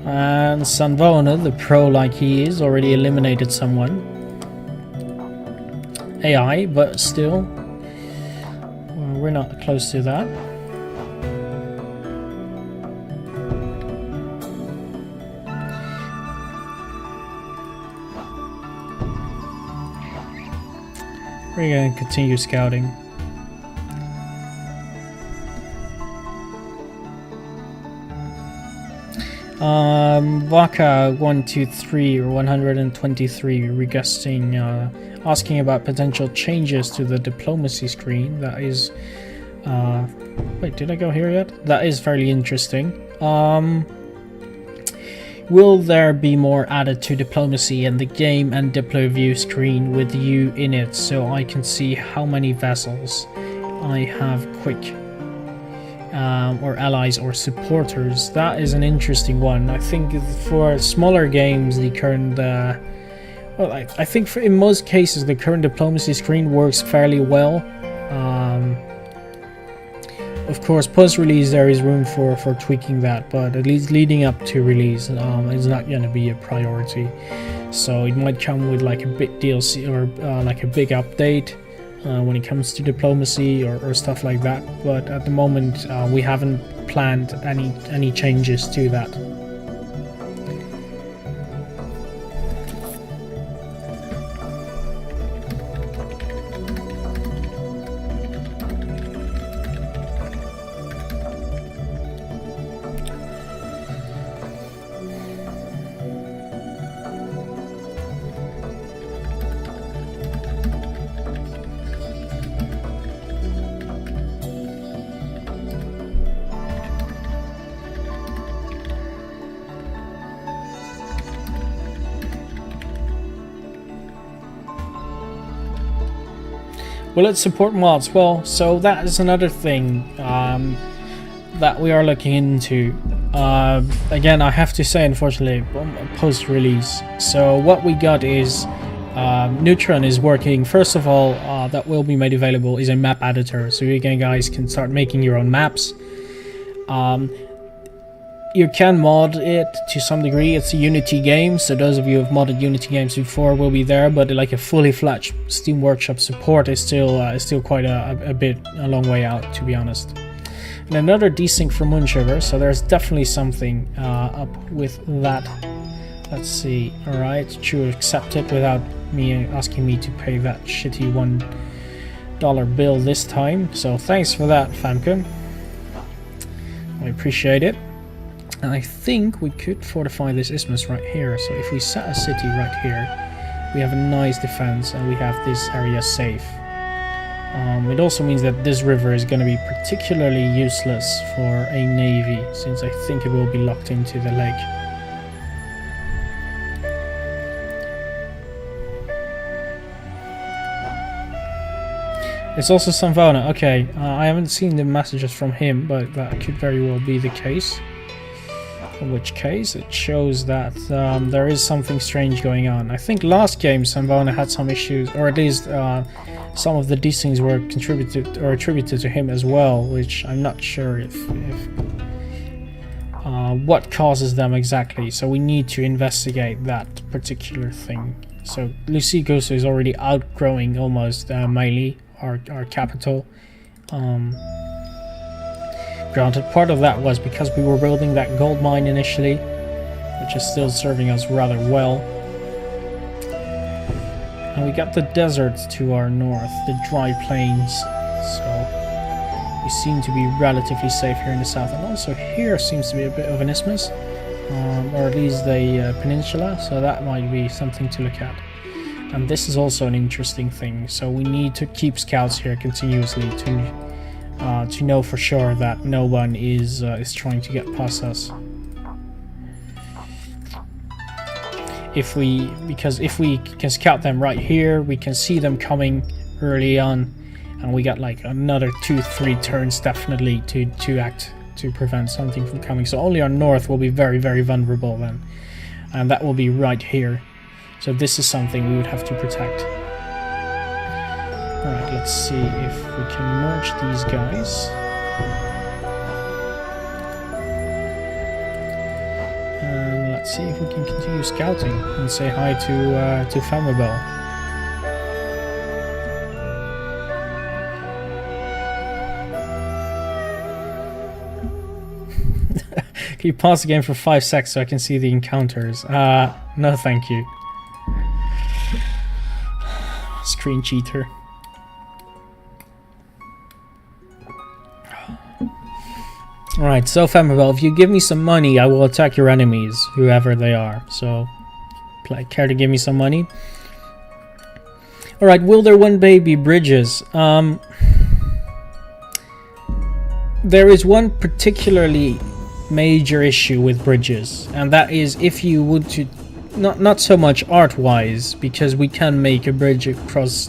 Speaker 1: And Sanvona, the pro like he is, already eliminated someone. AI, but still, well, we're not close to that. We're going to continue scouting. Waka 123 or 123 requesting, asking about potential changes to the diplomacy screen. That is, wait, did I go here yet? That is fairly interesting. Will there be more added to diplomacy in the game and Diplo view screen with you in it, so I can see how many vessels I have quick? Or allies or supporters? That is an interesting one. I think for smaller games, the current well, I think in most cases the current diplomacy screen works fairly well. Of course, post-release there is room for tweaking that, but at least leading up to release, it's not going to be a priority. So it might come with like a big DLC or like a big update when it comes to diplomacy or stuff like that. But at the moment, we haven't planned any changes to that. Will it support mods? Well, so that is another thing that we are looking into. Again, I have to say, unfortunately, post-release. So what we got is Neutron is working. First of all, that will be made available is a map editor, so you guys can start making your own maps. You can mod it to some degree. It's a Unity game, so those of you who have modded Unity games before will be there, but like a fully fledged Steam Workshop support is still quite a long way out, to be honest. And another desync for Moonsugar, so there's definitely something up with that. Let's see. Alright, to accept it without me asking me to pay that shitty $1 bill this time. So thanks for that, Famke. I appreciate it. And I think we could fortify this isthmus right here. So if we set a city right here, we have a nice defense and we have this area safe. It also means that this river is going to be particularly useless for a navy, since I think it will be locked into the lake. It's also Sanvona. Okay, I haven't seen the messages from him, but that could very well be the case. In which case, it shows that there is something strange going on. I think last game Sanvona had some issues, or at least some of the desyncs were attributed to him as well, which I'm not sure if what causes them exactly. So we need to investigate that particular thing. So Lucy Goso is already outgrowing almost Meili, our capital. Granted, part of that was because we were building that gold mine initially, which is still serving us rather well. And we got the desert to our north, the dry plains, so we seem to be relatively safe here in the south. And also here seems to be a bit of an isthmus, or at least a peninsula, so that might be something to look at. And this is also an interesting thing, so we need to keep scouts here continuously to know for sure that no one is trying to get past us. Because if we can scout them right here, we can see them coming early on, and we got like another 2-3 turns definitely to to prevent something from coming. So only our north will be very, very vulnerable then. And that will be right here. So this is something we would have to protect. Alright, let's see if we can merge these guys. And let's see if we can continue scouting and say hi to Famabel. Can you pause the game for 5 seconds so I can see the encounters? No thank you. Screen cheater. Alright, so Famabel, if you give me some money, I will attack your enemies, whoever they are. So, care to give me some money? Alright, will there one day be bridges? There is one particularly major issue with bridges, and that is if you would to not so much art-wise, because we can make a bridge across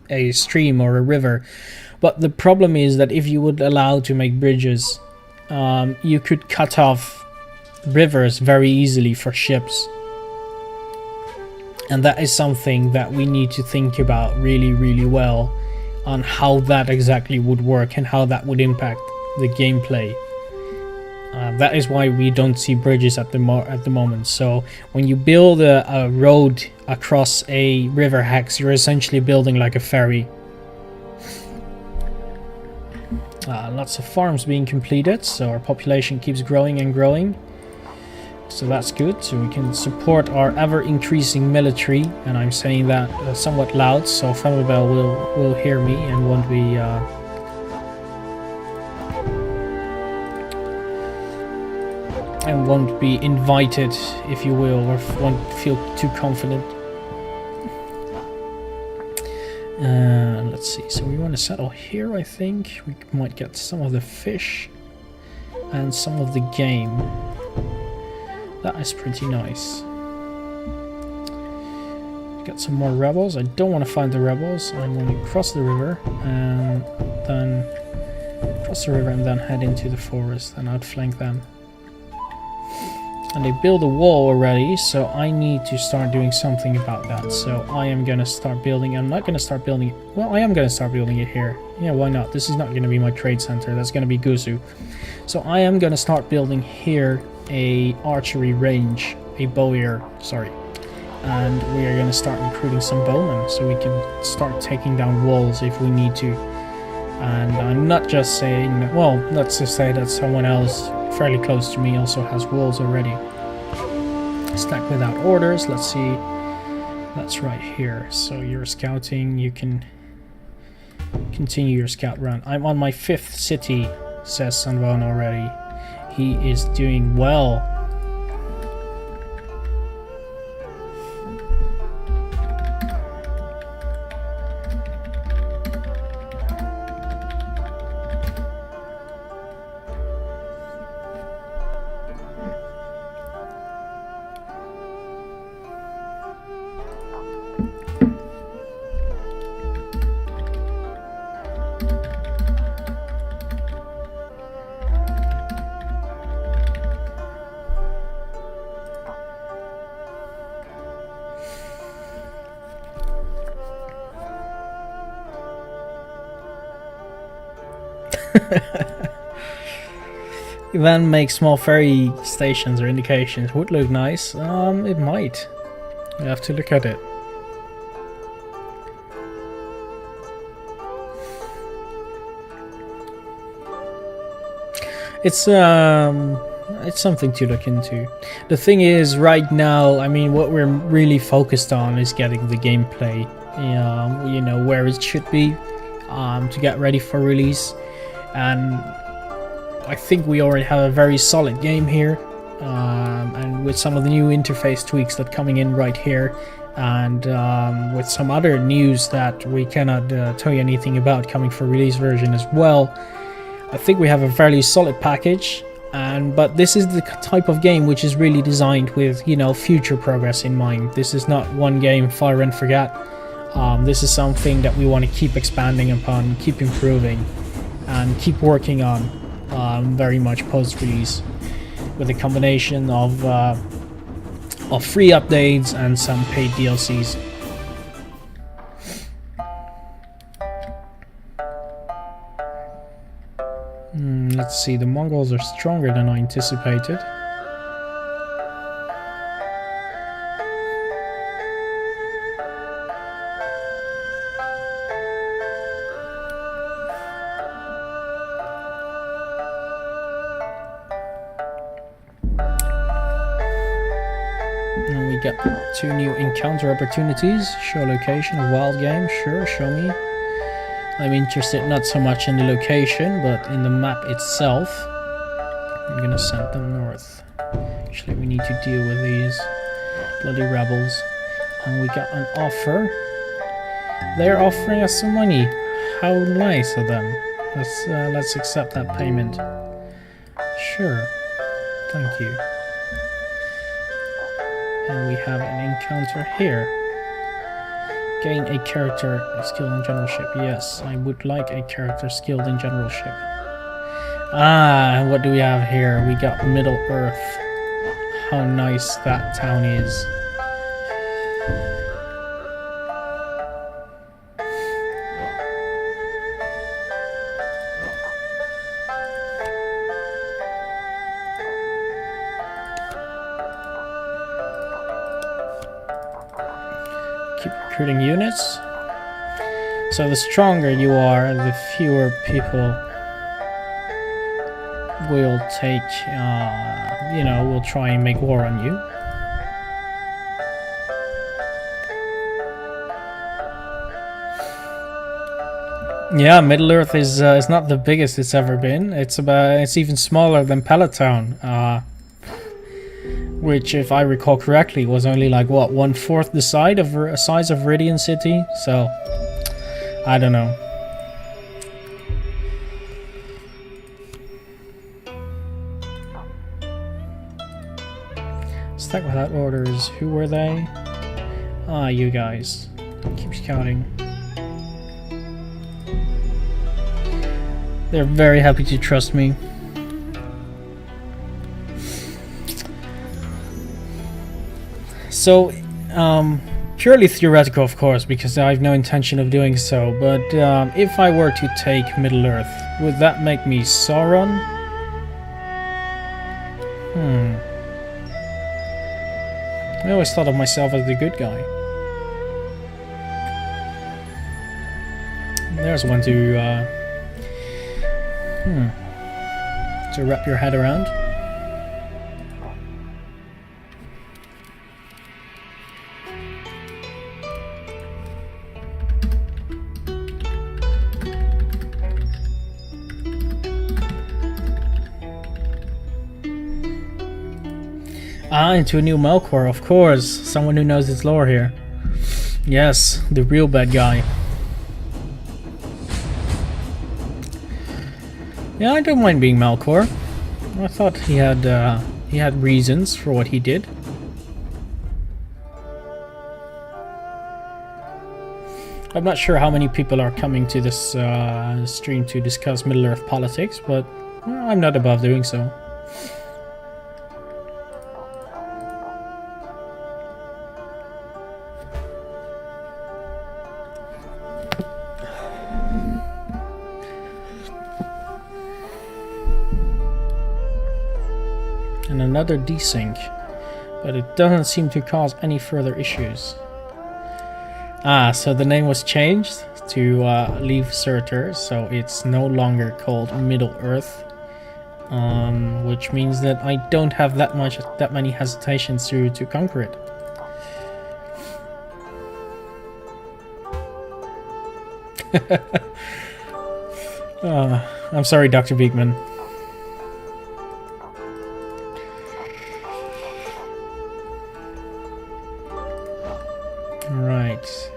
Speaker 1: a stream or a river, but the problem is that if you would allow to make bridges, you could cut off rivers very easily for ships, and that is something that we need to think about really, really well on how that exactly would work and how that would impact the gameplay. That is why we don't see bridges at the moment. So when you build a road across a river hex, you're essentially building like a ferry. Lots of farms being completed, so our population keeps growing and growing. So that's good. So we can support our ever-increasing military, and I'm saying that somewhat loud, so Famabel will hear me and won't be invited, if you will, or won't feel too confident. Let's see, so we want to settle here. I think we might get some of the fish and some of the game. That is pretty nice. Get some more rebels. I don't want to find the rebels. I'm going to cross the river and then head into the forest and outflank them. And they build a wall already, so I need to start doing something about that. So I am going to start building. I'm not going to start building it. Well, I am going to start building it here. Yeah, why not? This is not going to be my trade center. That's going to be Gusu. So I am going to start building here a archery range, a bowyer, sorry. And we are going to start recruiting some bowmen, so we can start taking down walls if we need to. And I'm not just saying, well, let's just say that someone else fairly close to me also has walls already. Stack without orders. Let's see. That's right here. So you're scouting. You can continue your scout run. I'm on my 5th city, says Sanvan already. He is doing well. Then make small ferry stations or indications. Would look nice. It might. We have to look at it. It's something to look into. The thing is, right now, I mean, what we're really focused on is getting the gameplay, you know, where it should be, to get ready for release. And I think we already have a very solid game here, and with some of the new interface tweaks that coming in right here, and with some other news that we cannot tell you anything about coming for release version as well, I think we have a fairly solid package. But this is the type of game which is really designed with, you know, future progress in mind. This is not one game, fire and forget. This is something that we want to keep expanding upon, keep improving, and keep working on. very much post-release, with a combination of free updates and some paid DLCs. Let's see, the Mongols are stronger than I anticipated. And we got 2 new encounter opportunities. Show location of wild game. Sure, show me. I'm interested not so much in the location, but in the map itself. I'm gonna send them north. Actually, we need to deal with these bloody rebels. And we got an offer. They're offering us some money. How nice of them. Let's accept that payment. Sure. Thank you. And we have an encounter here. Gain a character skilled in generalship. Yes, I would like a character skilled in generalship. And what do we have here? We got Middle Earth. How nice that town is. Keep recruiting units. So the stronger you are, the fewer people will take, will try and make war on you. Yeah, Middle Earth is not the biggest it's ever been. It's even smaller than Palatown. Which, if I recall correctly, was only like what, 1/4 the size of Viridian City. So I don't know. Stack without orders. Who were they? Ah, you guys. Keep scouting. They're very happy to trust me. So, purely theoretical, of course, because I have no intention of doing so, but if I were to take Middle Earth, would that make me Sauron? I always thought of myself as the good guy. There's one to wrap your head around. Into a new Melkor, of course. Someone who knows its lore here. Yes, the real bad guy. Yeah, I don't mind being Melkor. I thought he had reasons for what he did. I'm not sure how many people are coming to this stream to discuss Middle-earth politics, but I'm not above doing so. And another desync, but it doesn't seem to cause any further issues. So the name was changed to leave Surtur, so it's no longer called Middle Earth, which means that I don't have that many hesitations to conquer it. I'm sorry, Dr. Beekman. Right.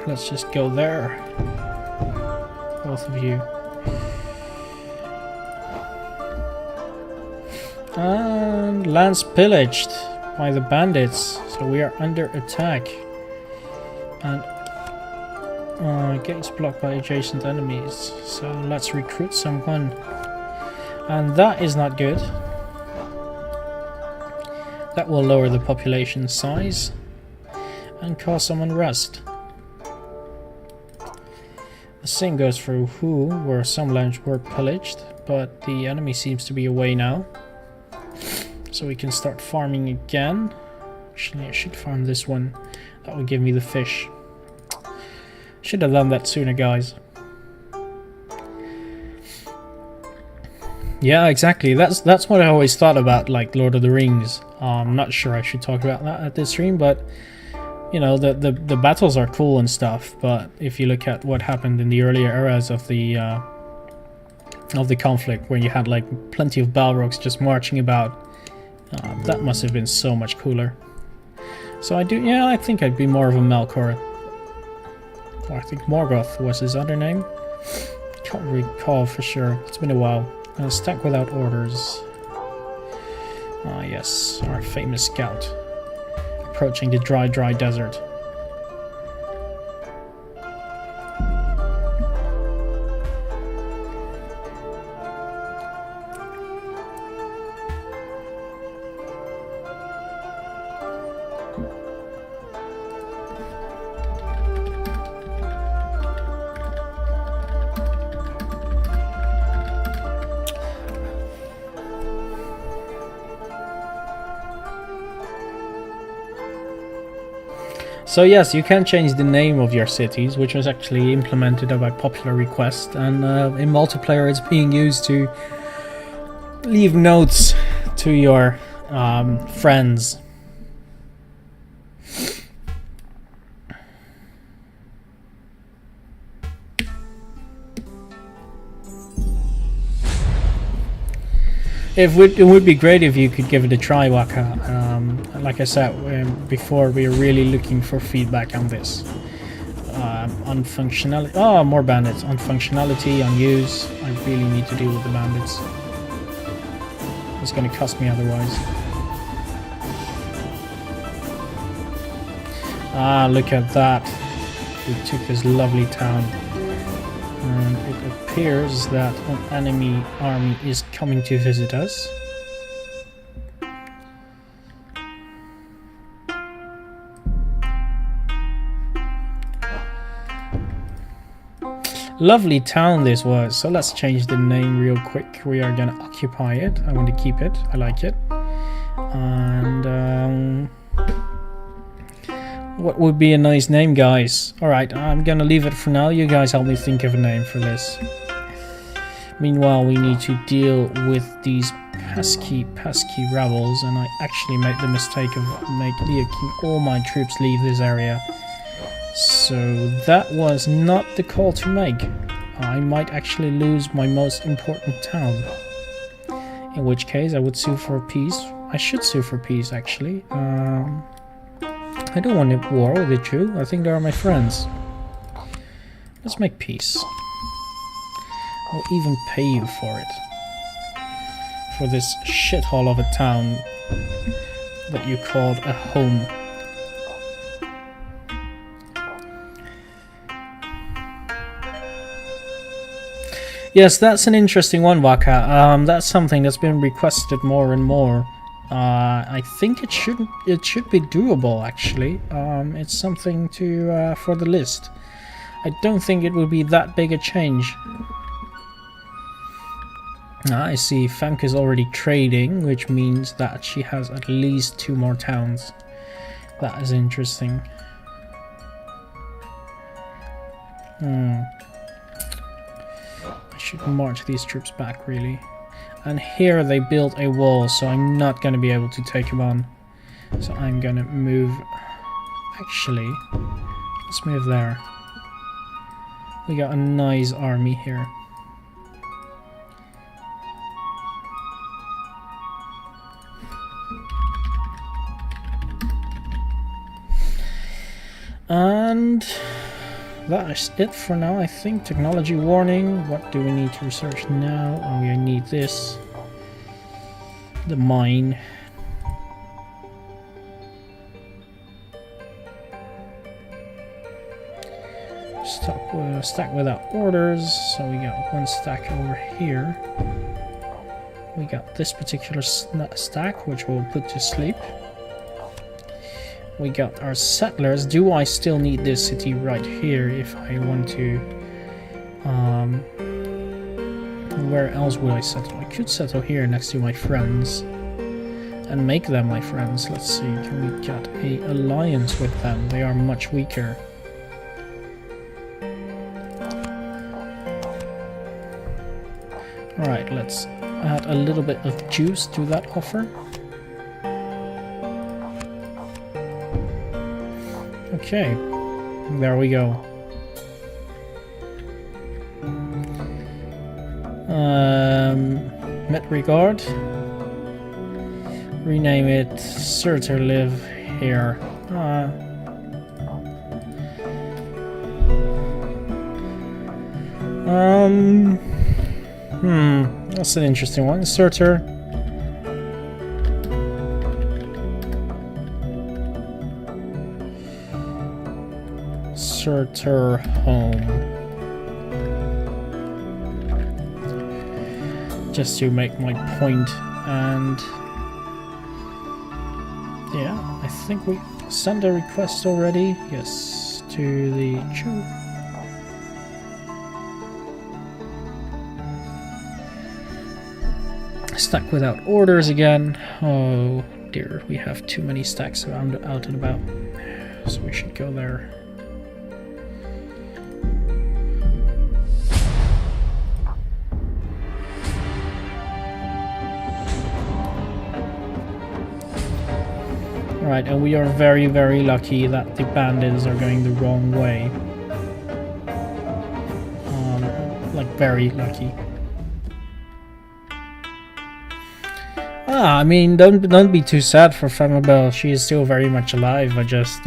Speaker 1: Let's just go there. Both of you. And lands pillaged by the bandits, so we are under attack. And gates blocked by adjacent enemies, so let's recruit someone. And that is not good. That will lower the population size and cause some unrest. The same goes for Hu, where some lands were pillaged, but the enemy seems to be away now. So we can start farming again. Actually, I should farm this one. That will give me the fish. Should have done that sooner, guys. Yeah, exactly. That's what I always thought about, like Lord of the Rings. I'm not sure I should talk about that at this stream, but you know, the battles are cool and stuff. But if you look at what happened in the earlier eras of the conflict, where you had like plenty of Balrogs just marching about, that must have been so much cooler. So I think I'd be more of a Melkor. Or I think Morgoth was his other name. Can't recall for sure. It's been a while. Stack without orders. Ah yes, our famous scout. Approaching the dry desert. So yes, you can change the name of your cities, which was actually implemented by popular request, and in multiplayer it's being used to leave notes to your friends. It would be great if you could give it a try, Waka. Like I said before, we are really looking for feedback on this. On functionality. Oh, more bandits. On functionality, on use. I really need to deal with the bandits. It's going to cost me otherwise. Ah, look at that. We took this lovely town. And it appears that an enemy army is coming to visit us. Lovely town this was, so let's change the name real quick. We are gonna occupy it. I want to keep it. I like it. And what would be a nice name, guys? Alright, I'm gonna leave it for now. You guys help me think of a name for this. Meanwhile, we need to deal with these pesky rebels, and I actually made the mistake of making all my troops leave this area. So that was not the call to make. I might actually lose my most important town. In which case I would sue for peace. I should sue for peace, actually. I don't want to war with the Jew. I think they are my friends. Let's make peace. I'll even pay you for it. For this shithole of a town that you called a home. Yes, that's an interesting one, Waka. That's something that's been requested more and more. I think it should be doable, actually. It's something to for the list. I don't think it will be that big a change. I see Femke is already trading, which means that she has at least 2 more towns. That is interesting. I should march these troops back, really. And here they built a wall, so I'm not going to be able to take them on. So I'm going to move... Actually, let's move there. We got a nice army here. And that is it for now, I think. Technology warning. What do we need to research now? Oh, we need this. the mine. Stack without orders, so we got one stack over here. We got this particular stack, which we'll put to sleep. We got our settlers. Do I still need this city right here if I want to? Where else would I settle? I could settle here next to my friends and make them my friends. Let's see, can we get an alliance with them? They are much weaker. Alright, let's add a little bit of juice to that offer. Okay, there we go. Met regard. Rename it Surtur live here. That's an interesting one. Surtur. Surtur home. Just to make my point, and yeah, I think we sent a request already. Yes, to the Chu. Stack without orders again. Oh dear, we have too many stacks around out and about, so we should go there. Right, and we are very, very lucky that the bandits are going the wrong way. Like very lucky. I mean, don't be too sad for Femabel. She is still very much alive. I just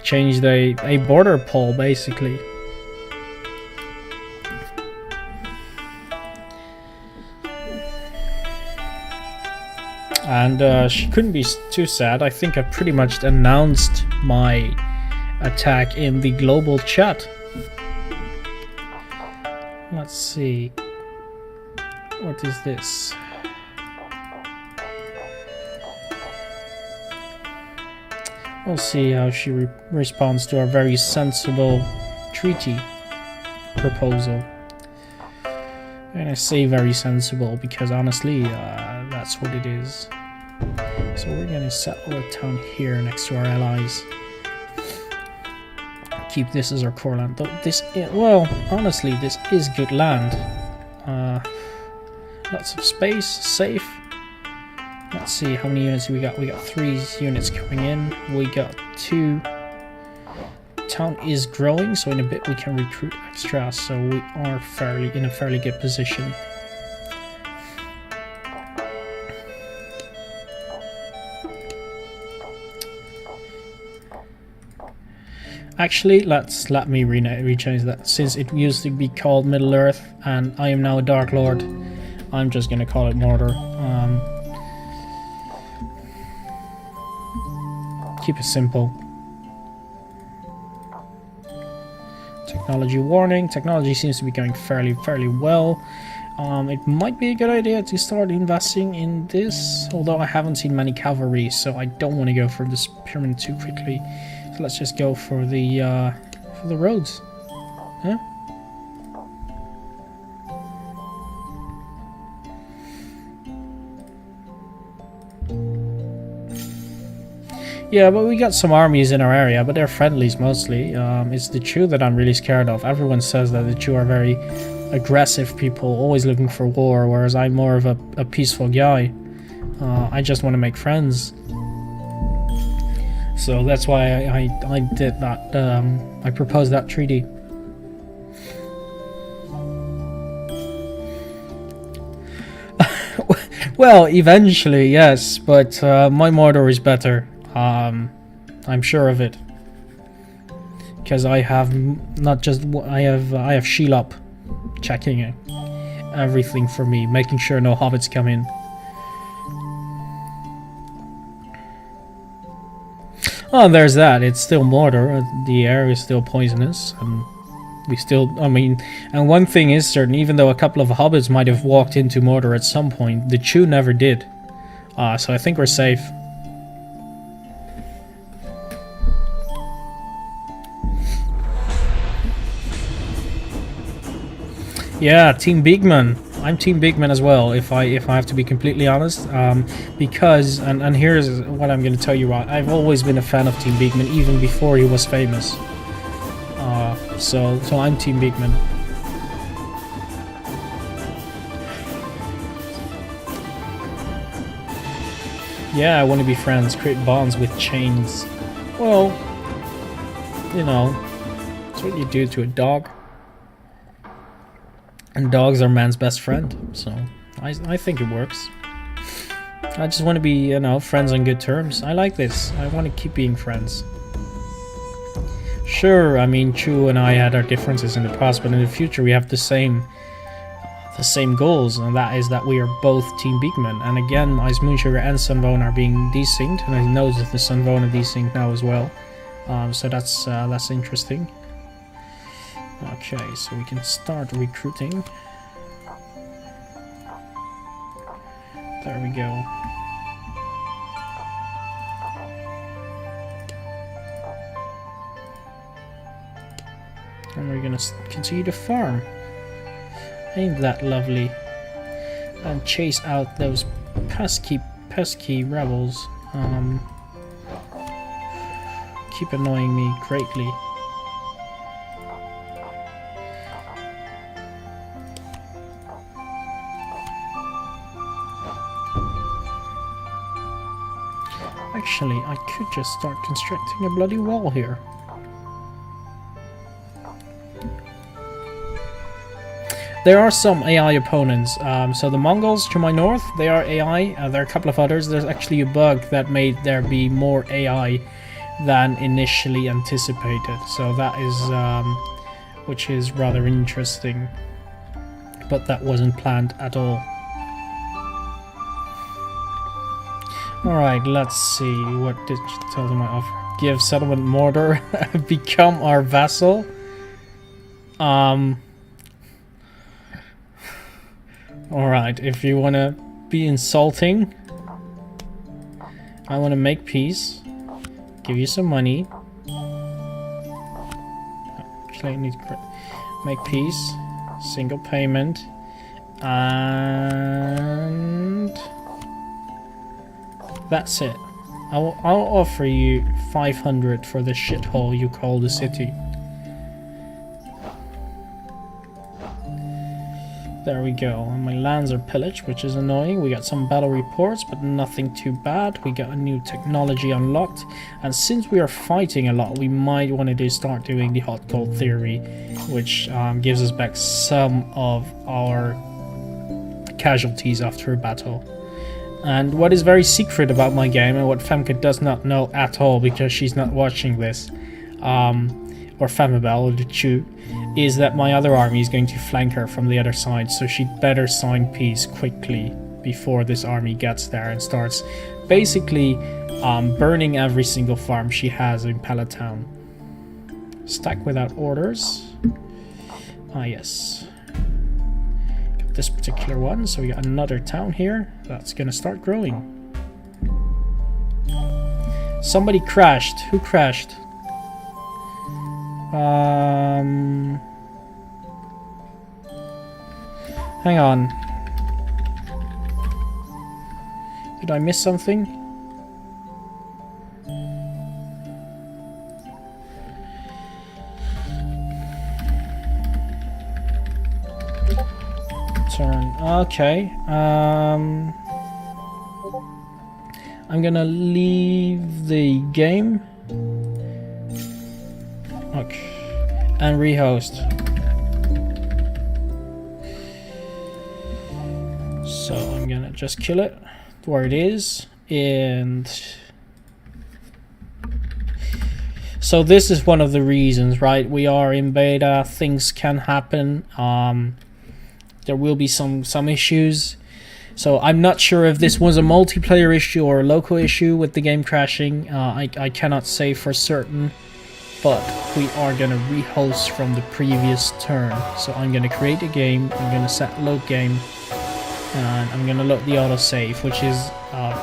Speaker 1: changed a border poll basically. And she couldn't be too sad. I think I pretty much announced my attack in the global chat. Let's see. What is this? We'll see how she responds to our very sensible treaty proposal. And I say very sensible because honestly, that's what it is. So we're gonna settle a town here next to our allies. Keep this as our core land. Though this, well, honestly, this is good land. Lots of space, safe. Let's see how many units we got. We got 3 units coming in. We got 2. Town is growing, so in a bit we can recruit extra. So we are in a fairly good position. Actually, let me rechange that. Since it used to be called Middle Earth, and I am now a Dark Lord, I'm just gonna call it Mordor. Keep it simple. Technology warning. Technology seems to be going fairly well. It might be a good idea to start investing in this, although I haven't seen many cavalry, so I don't want to go for this pyramid too quickly. So let's just go for the roads. Huh? Yeah, but we got some armies in our area, but they're friendlies mostly. It's the Chu that I'm really scared of. Everyone says that the Chu are very aggressive people, always looking for war, whereas I'm more of a peaceful guy. I just want to make friends. So that's why I did that. I proposed that treaty. Well, eventually, yes, but my Mordor is better. I'm sure of it, because I have not just I have Shelob checking everything for me, making sure no hobbits come in. Oh, there's that. It's still mortar. The air is still poisonous. We still, I mean, and one thing is certain, even though a couple of hobbits might have walked into mortar at some point, the Chew never did. So I think we're safe. Yeah, Team Beekman. I'm Team Beekman as well, if I have to be completely honest. Because, and here's what I'm going to tell you. I've always been a fan of Team Beekman, even before he was famous. So I'm Team Beekman. Yeah, I want to be friends, create bonds with chains. Well, you know, that's what you do to a dog. And dogs are man's best friend, so I think it works. I just want to be, you know, friends on good terms. I like this. I want to keep being friends. Sure, I mean, Chew and I had our differences in the past, but in the future we have the same goals, and that is that we are both Team Beekman. And again, Ice Moonsugar and Sunbone are being desynced, and I noticed the Sunbone are desynced now as well. So that's interesting. Okay, so we can start recruiting. There we go. And we're gonna continue to farm. Ain't that lovely? And chase out those pesky rebels. Keep annoying me greatly. Actually, I could just start constructing a bloody wall here. There are some AI opponents. So the Mongols to my north, they are AI. There are a couple of others. There's actually a bug that made there be more AI than initially anticipated. So that is, which is rather interesting. But that wasn't planned at all. Alright, let's see. What did you tell them I offer? Give settlement mortar. Become our vassal. Alright, if you want to be insulting, I want to make peace. Give you some money. Actually, I need to make peace. Single payment. And that's it. I'll offer you 500 for the shithole you call the city. There we go. And my lands are pillaged, which is annoying. We got some battle reports, but nothing too bad. We got a new technology unlocked. And since we are fighting a lot, we might want to start doing the hot cold theory, which gives us back some of our casualties after a battle. And what is very secret about my game, and what Femke does not know at all because she's not watching this, or Femabel, or the Chew, is that my other army is going to flank her from the other side, so she'd better sign peace quickly before this army gets there and starts basically burning every single farm she has in Palatown. Stack without orders. Ah, yes. Got this particular one, so we got another town here that's gonna start growing. Somebody crashed. Who crashed? Hang on. Did I miss something? Turn. Okay. I'm gonna leave the game. Okay. And rehost. So I'm gonna just kill it where it is, and so this is one of the reasons, right? We are in beta, things can happen. There will be some issues. So I'm not sure if this was a multiplayer issue or a local issue with the game crashing. I cannot say for certain, but we are gonna rehost from the previous turn. So I'm gonna create a game, I'm gonna set load game, and I'm gonna load the autosave, which is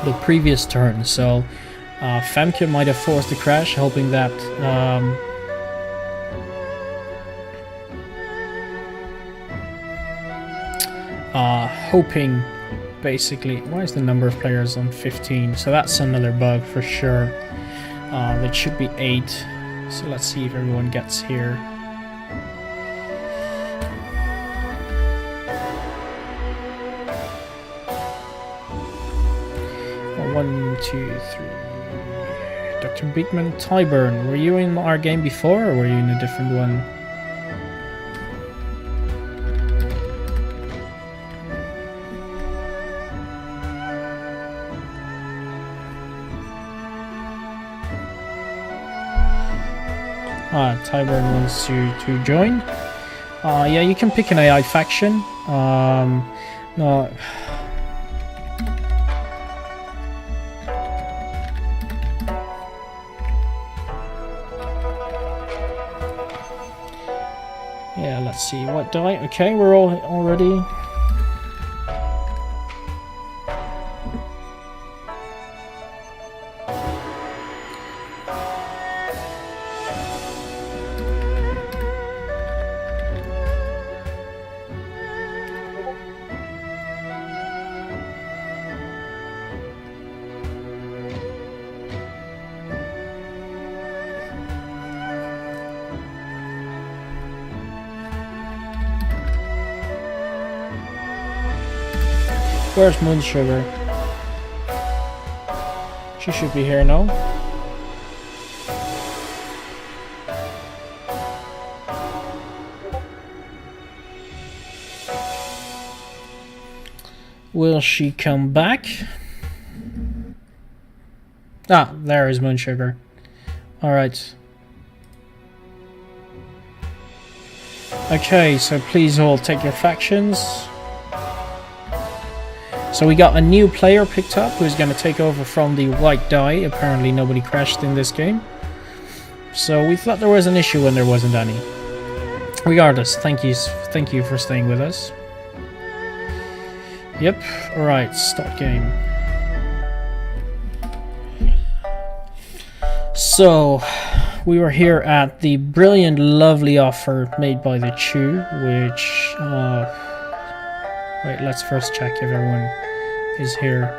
Speaker 1: the previous turn. So Femke might have forced the crash, hoping that basically, why is the number of players on 15? So that's another bug for sure. It should be 8. So let's see if everyone gets here. Oh, 1, 2, 3. Dr. Beekman, Tyburn, were you in our game before, or were you in a different one? Tyburn wants you to join. Yeah, you can pick an AI faction. No. Yeah, let's see. What die? Okay, we're all already. Where's Moon Sugar? She should be here now. Will she come back? Ah, there is Moon Sugar. Alright. Okay, so please all take your factions. So we got a new player picked up who's going to take over from the white die. Apparently nobody crashed in this game. So we thought there was an issue when there wasn't any. Regardless, thank you for staying with us. Yep, alright, start game. So, we were here at the brilliant, lovely offer made by the Chew, which... wait, let's first check if everyone is here.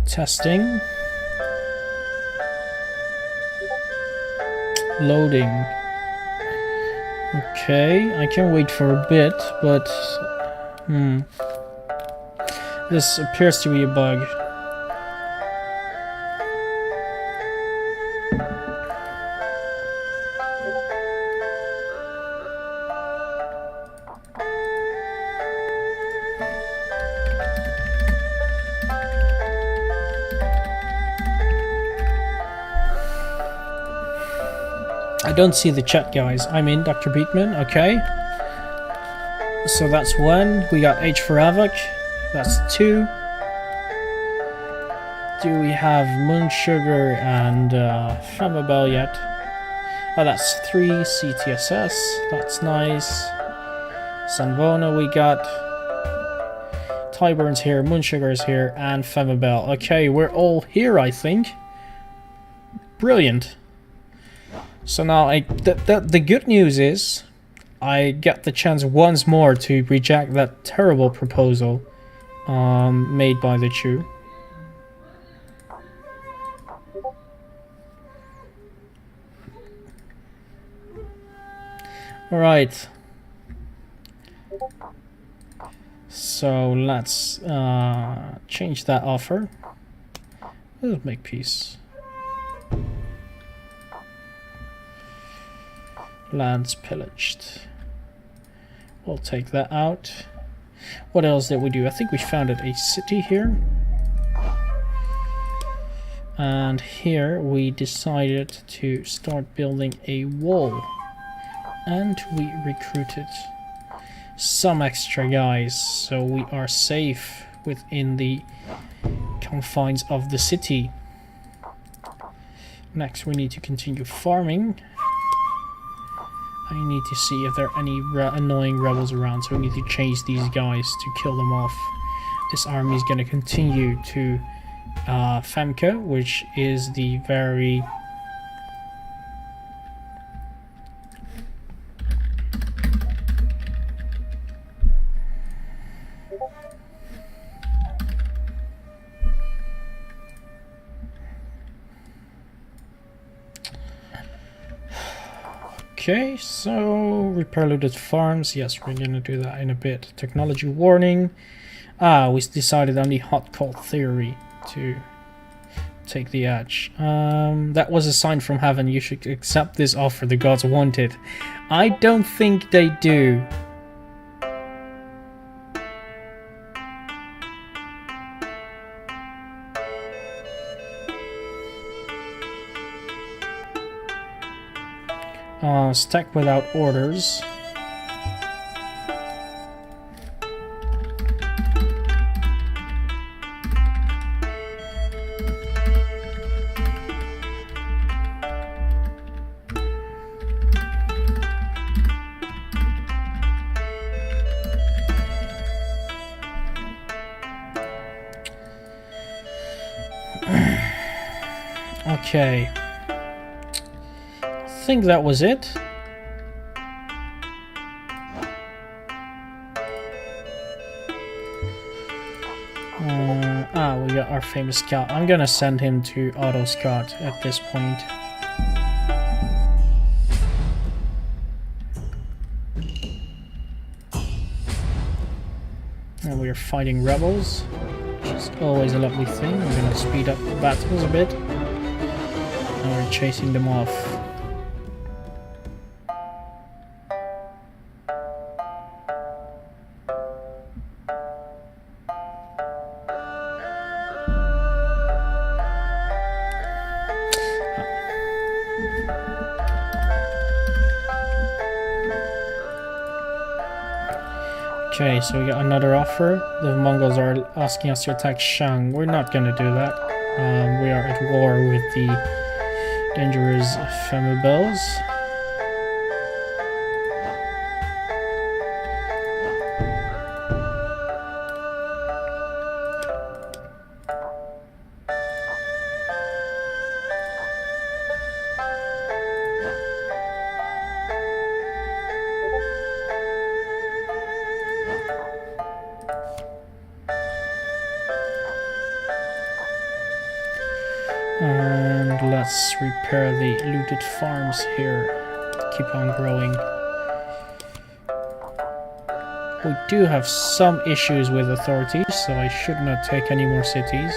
Speaker 1: Testing. Loading. Okay, I can wait for a bit, but... this appears to be a bug. I don't see the chat, guys. I'm in, Dr. Beekman. Okay. So that's 1. We got H for Havoc. That's 2. Do we have Moon Sugar and Flammable yet? Oh, that's 3. CTSS. That's nice. Sanvona we got. Tyburn's here. Moon Sugar's here. And Flammable. Okay, we're all here, I think. Brilliant. So now, the good news is, I get the chance once more to reject that terrible proposal made by the Chew. All right. So let's change that offer. Let's make peace. Lands pillaged. We'll take that out. What else did we do? I think we founded a city here. And here we decided to start building a wall. And we recruited some extra guys, so we are safe within the confines of the city. Next, we need to continue farming. I need to see if there are any annoying rebels around, so we need to chase these guys to kill them off. This army is going to continue to Femke, which is the very Okay, so repair looted farms. Yes, we're gonna do that in a bit. Technology warning. We decided on the hot cold theory to take the edge. That was a sign from heaven. You should accept this offer the gods wanted. I don't think they do. Stack without orders. Okay. I think that was it. We got our famous scout. I'm gonna send him to auto scout at this point. And we are fighting rebels, which is always a lovely thing. We're gonna speed up the battles a bit. And we're chasing them off. Okay, so we got another offer. The Mongols are asking us to attack Shang. We're not gonna do that. We are at war with the dangerous Femibels. And let's repair the looted farms here. Keep on growing. We do have some issues with authorities, so I should not take any more cities.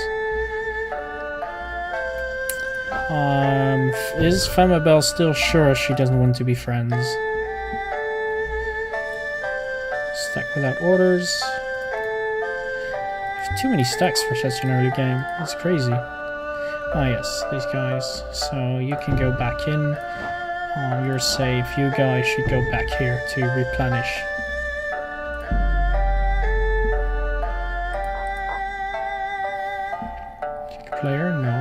Speaker 1: Is Femibel still sure she doesn't want to be friends? Stack without orders. I have too many stacks for such an early game. It's crazy. Ah yes, these guys. So you can go back in. You're safe. You guys should go back here to replenish. Player? No.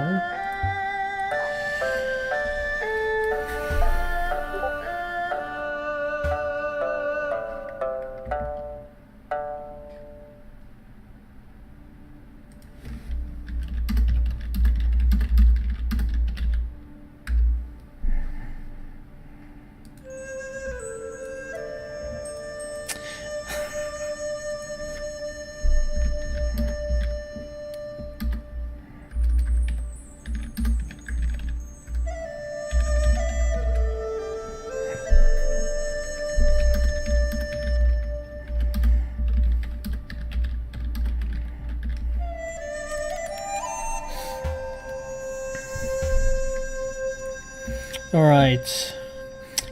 Speaker 1: Alright.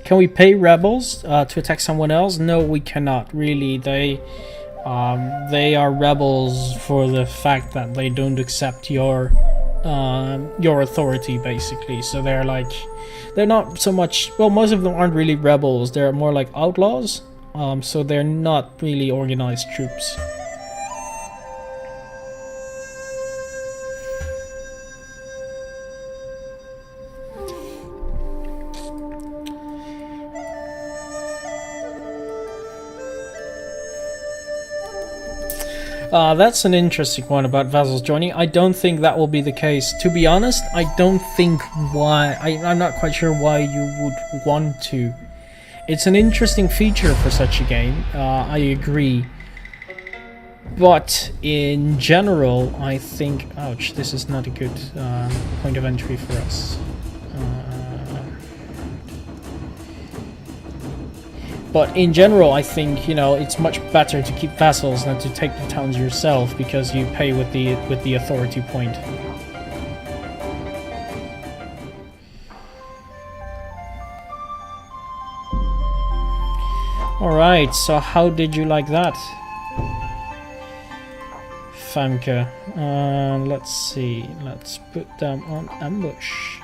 Speaker 1: Can we pay rebels to attack someone else? No, we cannot. Really, they are rebels for the fact that they don't accept your authority, basically. So they're like, they're not so much. Well, most of them aren't really rebels. They're more like outlaws. So they're not really organized troops. That's an interesting one about vassals joining. I don't think that will be the case. To be honest, I don't think why. I'm not quite sure why you would want to. It's an interesting feature for such a game. I agree. But in general, I think... Ouch, this is not a good point of entry for us. But in general, I think, you know, it's much better to keep vassals than to take the towns yourself, because you pay with the authority point. Alright, so how did you like that, Famke? Let's see, let's put them on ambush.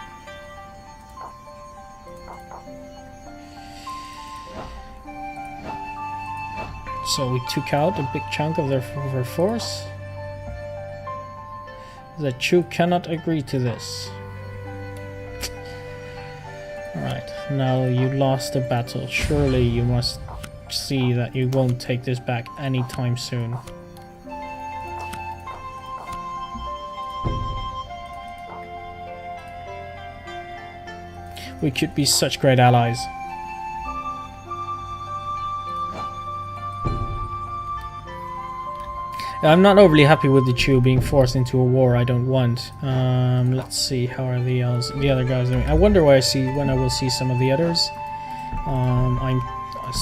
Speaker 1: So we took out a big chunk of their force. The Chu cannot agree to this. Alright, now you lost the battle. Surely you must see that you won't take this back anytime soon. We could be such great allies. I'm not overly happy with the Chu being forced into a war I don't want. Let's see, how are the other guys doing? I wonder when I will see some of the others.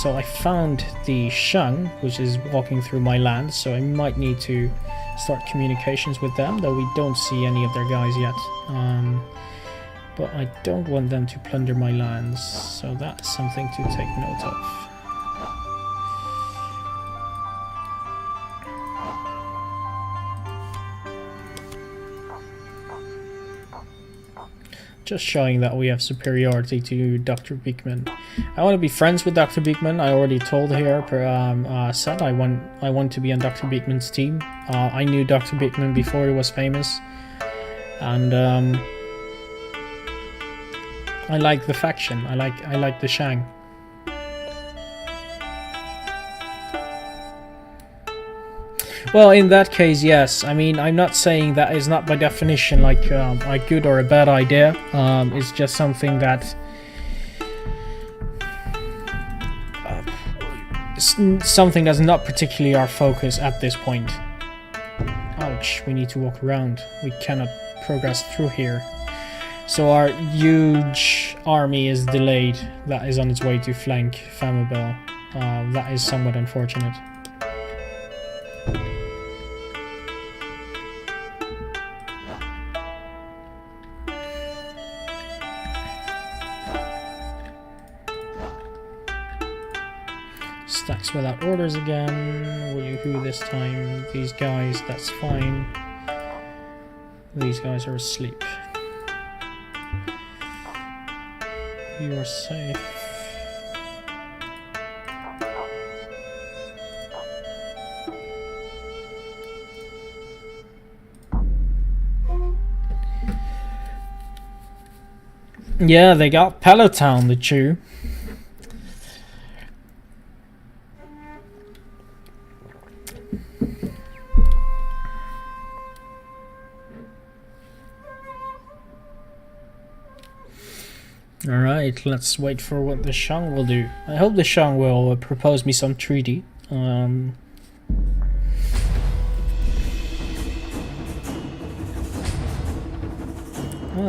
Speaker 1: So I found the Shang, which is walking through my land, so I might need to start communications with them, though we don't see any of their guys yet. But I don't want them to plunder my lands, so that's something to take note of. Just showing that we have superiority to Dr. Beekman. I want to be friends with Dr. Beekman. I already told here, said I want to be on Dr. Beekman's team. I knew Dr. Beekman before he was famous, and I like the faction. I like the Shang. Well, in that case, yes. I mean, I'm not saying that is not by definition like a good or a bad idea. It's just something that something that's not particularly our focus at this point. Ouch! We need to walk around. We cannot progress through here. So our huge army is delayed. That is on its way to flank Famabel. That is somewhat unfortunate. Stacks without orders again. Will you who this time? These guys, that's fine. These guys are asleep. You are safe. Yeah, they got Peloton, the Chu. Alright, let's wait for what the Shang will do. I hope the Shang will propose me some treaty. Oh,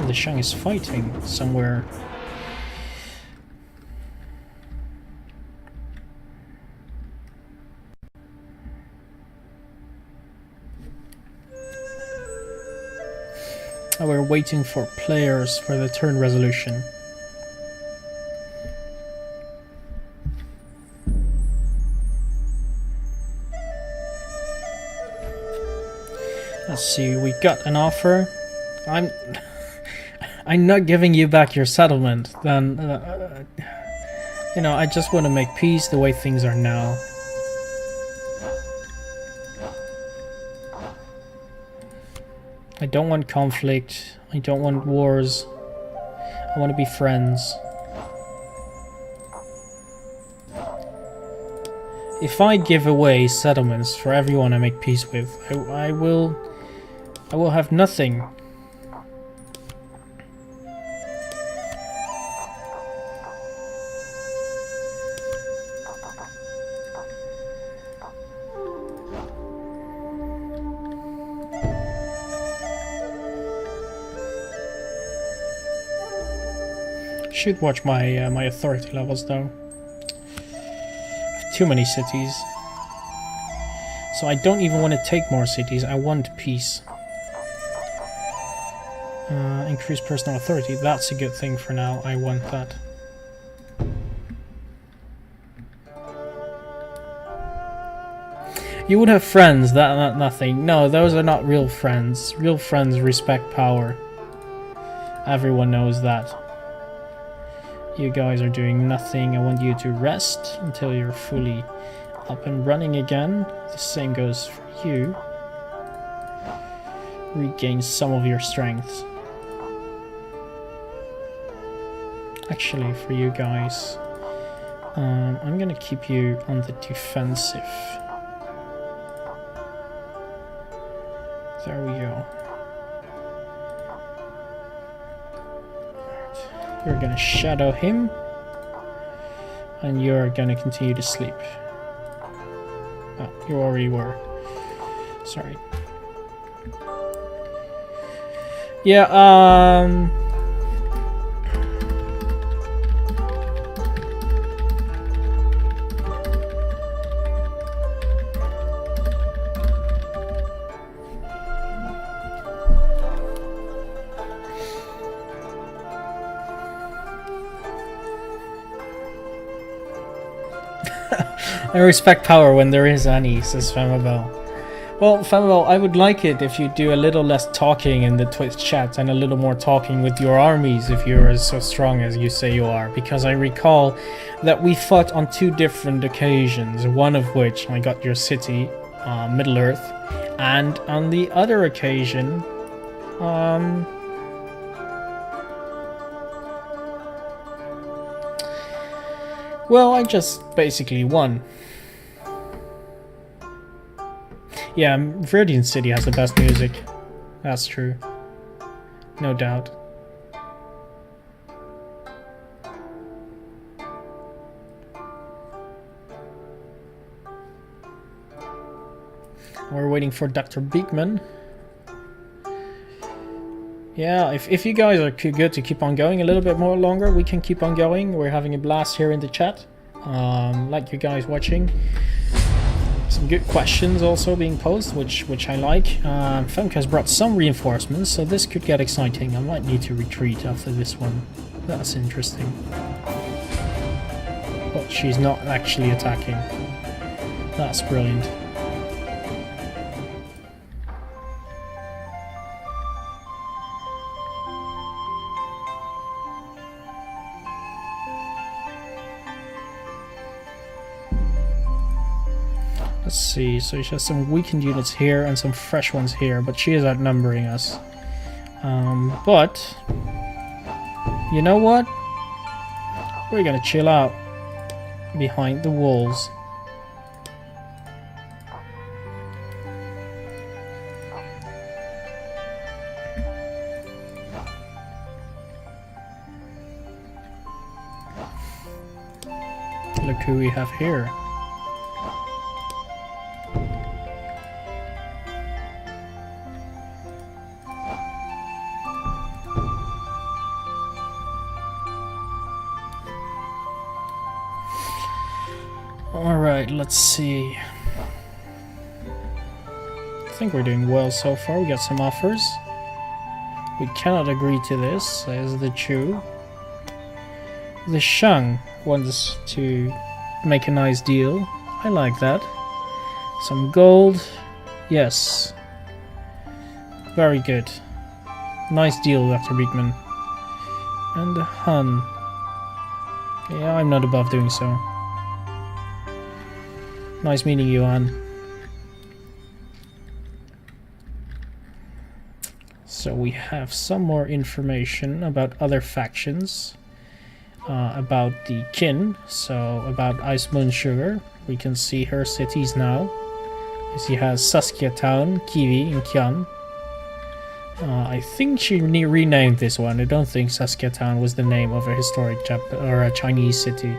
Speaker 1: the Shang is fighting somewhere. Oh, we're waiting for players for the turn resolution. Let's see, we got an offer. I'm not giving you back your settlement. Then, you know, I just want to make peace the way things are now. I don't want conflict. I don't want wars. I want to be friends. If I give away settlements for everyone I make peace with, I will have nothing. Should watch my my authority levels though. I have too many cities, so I don't even want to take more cities. I want peace. Increase personal authority. That's a good thing for now. I want that. You would have friends. That nothing. No, those are not real friends. Real friends respect power. Everyone knows that. You guys are doing nothing. I want you to rest until you're fully up and running again. The same goes for you. Regain some of your strength. Actually, for you guys, I'm gonna keep you on the defensive. There we go. You're gonna shadow him, and you're gonna continue to sleep. Oh, you already were. Sorry. Yeah, I respect power when there is any, says Femabel. Well, Femabel, I would like it if you do a little less talking in the Twitch chat and a little more talking with your armies if you're so strong as you say you are, because I recall that we fought on 2 different occasions, one of which I got your city, Middle-earth, and on the other occasion, well, I just basically won. Yeah, Viridian City has the best music. That's true. No doubt. We're waiting for Dr. Beekman. Yeah, if you guys are good to keep on going a little bit more longer, we can keep on going. We're having a blast here in the chat. Like you guys watching. Some good questions also being posed, which I like. Femke has brought some reinforcements, so this could get exciting. I might need to retreat after this one. That's interesting. But she's not actually attacking. That's brilliant. Let's see, so she has some weakened units here and some fresh ones here, but she is outnumbering us. But you know what? We're gonna chill out behind the walls. Look who we have here. Alright, let's see. I think we're doing well so far. We got some offers. We cannot agree to this, says the Chu. The Shang wants to make a nice deal. I like that. Some gold. Yes. Very good. Nice deal, Dr. Beekman. And the Hun. Yeah, I'm not above doing so. Nice meeting you, Han. So we have some more information about other factions. About the Kin. So about Ice Moon Sugar. We can see her cities now. She has Saskia Town, Kiwi, and Kian. I think she renamed this one. I don't think Saskia Town was the name of a historic or a Chinese city.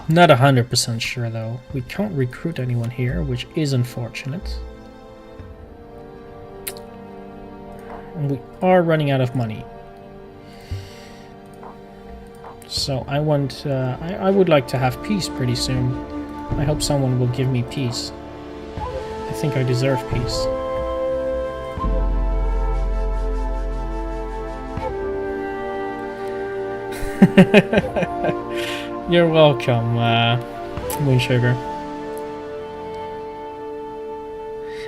Speaker 1: Not 100% sure though. We can't recruit anyone here, which is unfortunate. And we are running out of money. So I want, I would like to have peace pretty soon. I hope someone will give me peace. I think I deserve peace. You're welcome, Moon Sugar.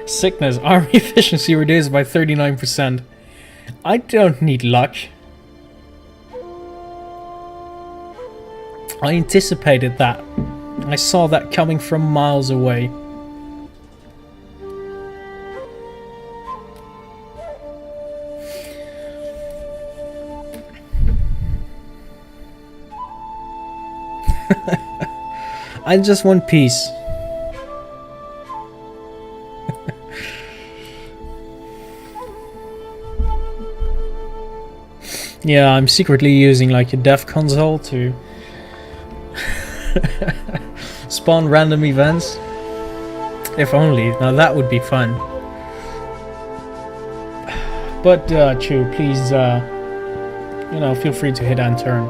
Speaker 1: Sickness, army efficiency reduced by 39%. I don't need luck. I anticipated that. I saw that coming from miles away. I just want peace. Yeah, I'm secretly using like a dev console to spawn random events. If only. Now that would be fun. But Chu, please, you know, feel free to hit and turn.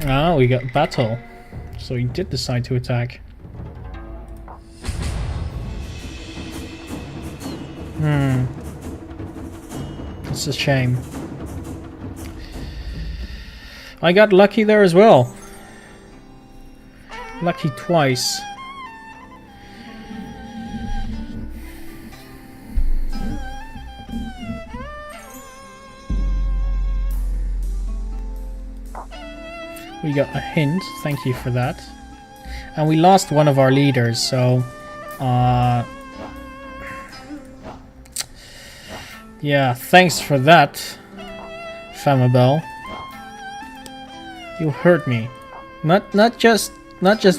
Speaker 1: Ah, we got battle. So he did decide to attack. It's a shame. I got lucky there as well. Lucky twice. We got a hint, thank you for that. And we lost one of our leaders, so yeah, thanks for that, Famabel. You hurt me. Not just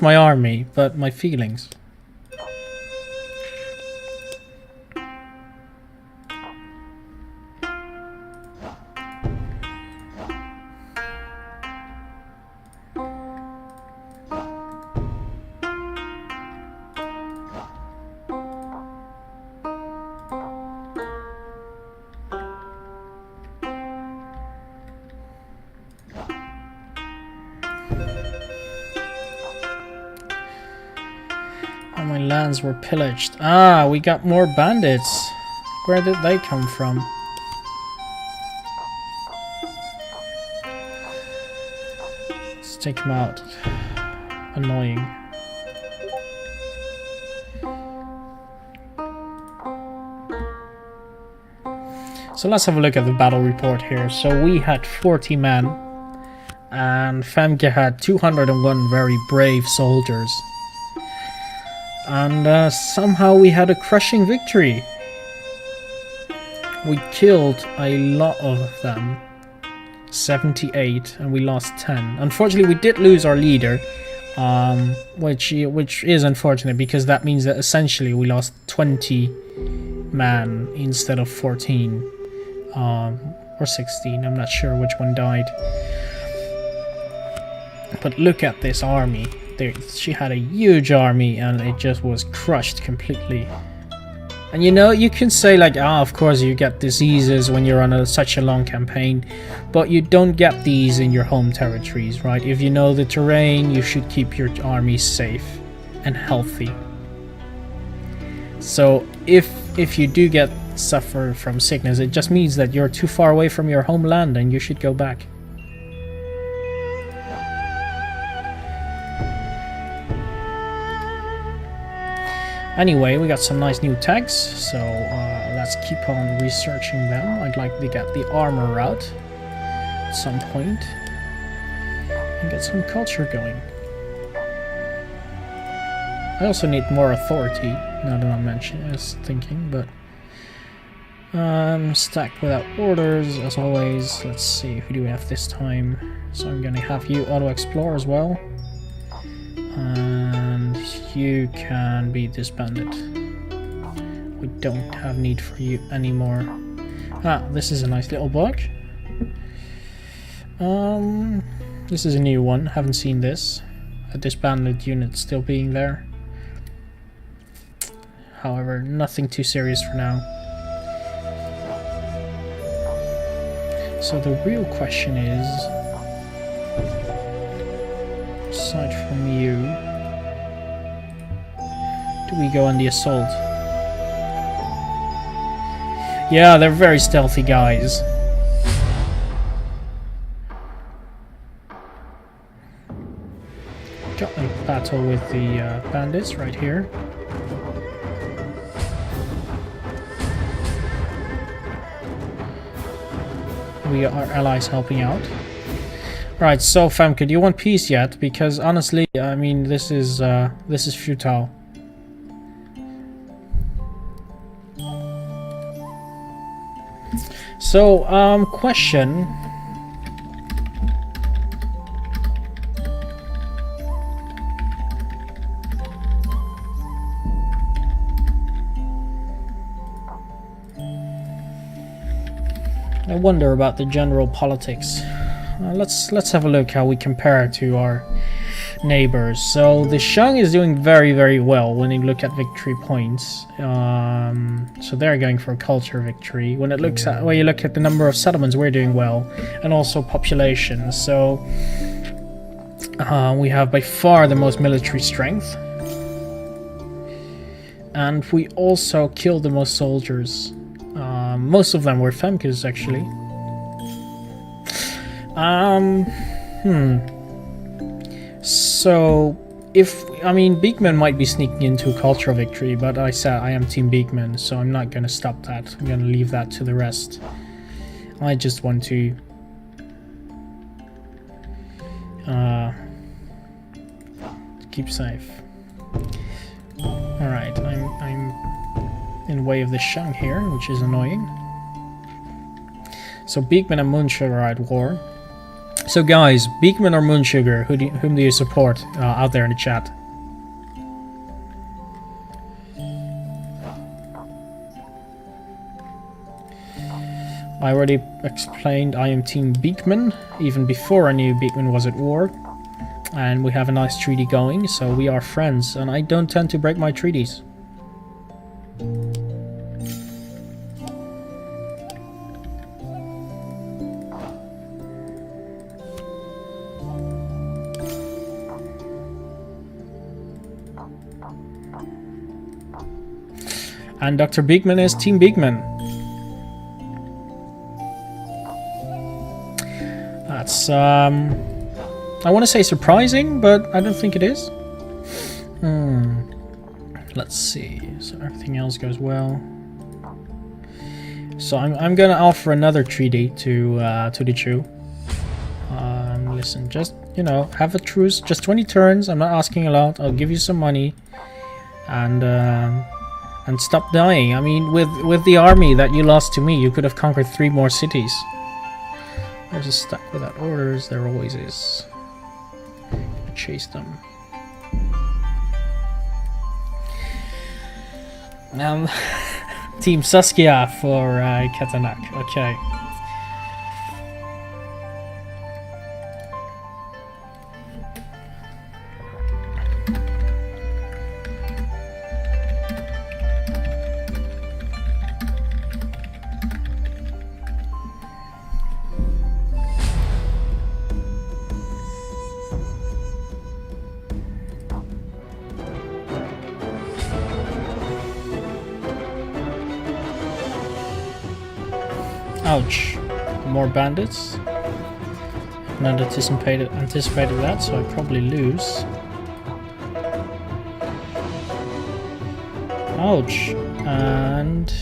Speaker 1: my army, but my feelings. My lands were pillaged. Ah, we got more bandits. Where did they come from? Let's take them out. Annoying. So let's have a look at the battle report here. So we had 40 men, and Famke had 201 very brave soldiers. And somehow we had a crushing victory. We killed a lot of them. 78, and we lost 10. Unfortunately, we did lose our leader, which is unfortunate because that means that essentially we lost 20 men instead of 14. Or 16, I'm not sure which one died. But look at this army. She had a huge army and it just was crushed completely. And you know, you can say like, of course you get diseases when you're on such a long campaign, but you don't get these in your home territories, right? If you know the terrain, you should keep your army safe and healthy. So if you do suffer from sickness, it just means that you're too far away from your homeland and you should go back. Anyway, we got some nice new tags, so let's keep on researching them. I'd like to get the armor route at some point and get some culture going. I also need more authority, now that I'm mentioning, I was thinking, but stack without orders, as always. Let's see, who do we have this time? So I'm gonna have you auto-explore as well. And you can be disbanded. We don't have need for you anymore. Ah, this is a nice little bug. This is a new one, haven't seen this. A disbanded unit still being there. However, nothing too serious for now. So the real question is, aside from you, do we go on the assault? Yeah, they're very stealthy guys. Got a battle with the bandits right here. We are allies helping out. Right, so Famke, do you want peace yet? Because honestly, I mean, this is futile. So, question. I wonder about the general politics. Let's have a look how we compare to our neighbors. So the Shang is doing very well when you look at victory points. So they're going for a culture victory. When you look at the number of settlements, we're doing well, and also population. So we have by far the most military strength, and we also killed the most soldiers. Most of them were Femkes, actually. So, Beekman might be sneaking into a cultural victory, but I said I am Team Beekman, so I'm not gonna stop that. I'm gonna leave that to the rest. I just want to keep safe. Alright, I'm in way of the Shang here, which is annoying. So Beekman and Moonsugar are at war. So guys, Beekman or Moonsugar, whom do you support out there in the chat? I already explained I am Team Beekman, even before I knew Beekman was at war. And we have a nice treaty going, so we are friends, and I don't tend to break my treaties. And Dr. Beekman is Team Beekman. That's, I want to say surprising, but I don't think it is. Let's see. So everything else goes well. So I'm gonna offer another treaty to the Chu. Listen, just, you know, have a truce, just 20 turns. I'm not asking a lot. I'll give you some money, and stop dying. I mean, with the army that you lost to me, you could have conquered 3 more cities. I just stuck without orders. There always is. Chase them. Team Saskia for Katanak. Okay. Ouch. More bandits. Not anticipated that, so I probably lose. Ouch. And...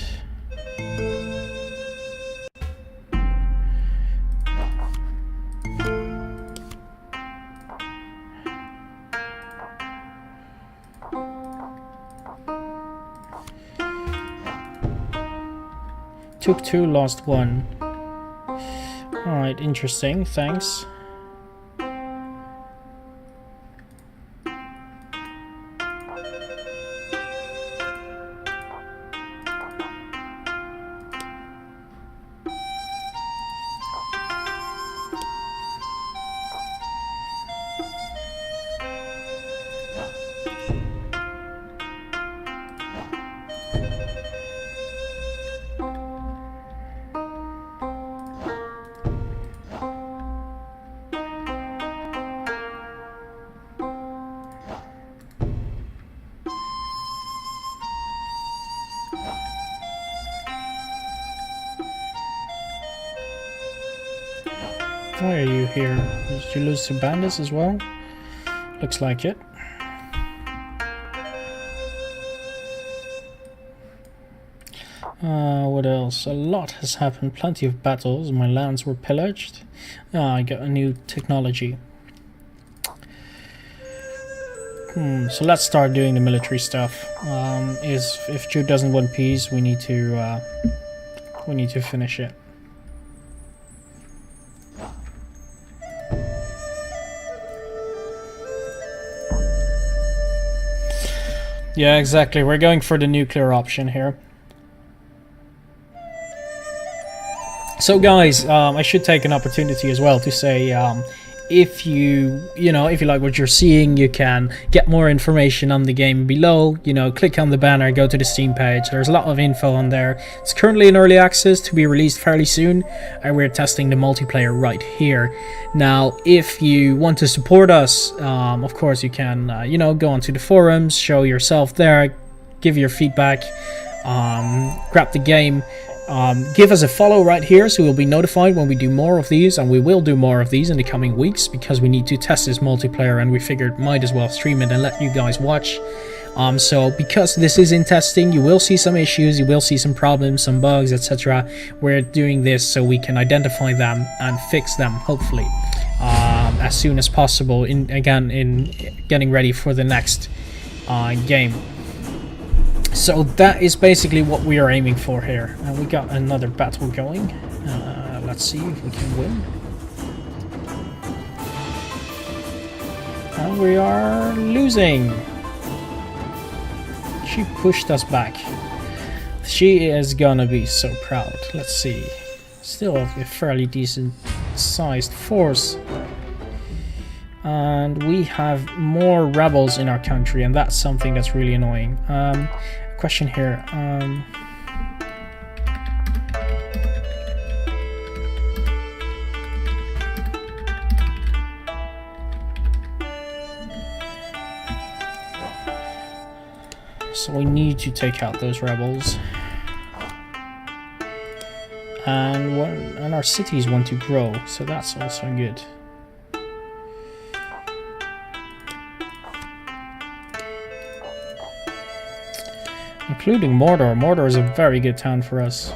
Speaker 1: took 2, lost 1. Alright, interesting, thanks. Why are you here? Did you lose to bandits as well? Looks like it. What else? A lot has happened. Plenty of battles. My lands were pillaged. I got a new technology. So let's start doing the military stuff. If Jude doesn't want peace, we need to finish it. Yeah, exactly. We're going for the nuclear option here. So guys, I should take an opportunity as well to say, if you like what you're seeing, you can get more information on the game below. Click on the banner, go to the Steam page. There's a lot of info on there. It's currently in early access, to be released fairly soon, and we're testing the multiplayer right here. Now, if you want to support us, of course you can, go onto the forums, show yourself there, give your feedback, grab the game. Give us a follow right here so you'll be notified when we do more of these, and we will do more of these in the coming weeks because we need to test this multiplayer, and we figured might as well stream it and let you guys watch. So because this is in testing, you will see some issues, you will see some problems, some bugs, etc. We're doing this so we can identify them and fix them, hopefully, as soon as possible, in getting ready for the next game. So that is basically what we are aiming for here. And we got another battle going. Let's see if we can win. And we are losing. She pushed us back. She is gonna be so proud. Let's see. Still a fairly decent sized force. And we have more rebels in our country, and that's something that's really annoying. Question here. So we need to take out those rebels. And our cities want to grow, so that's also good. Including Mordor. Mordor is a very good town for us.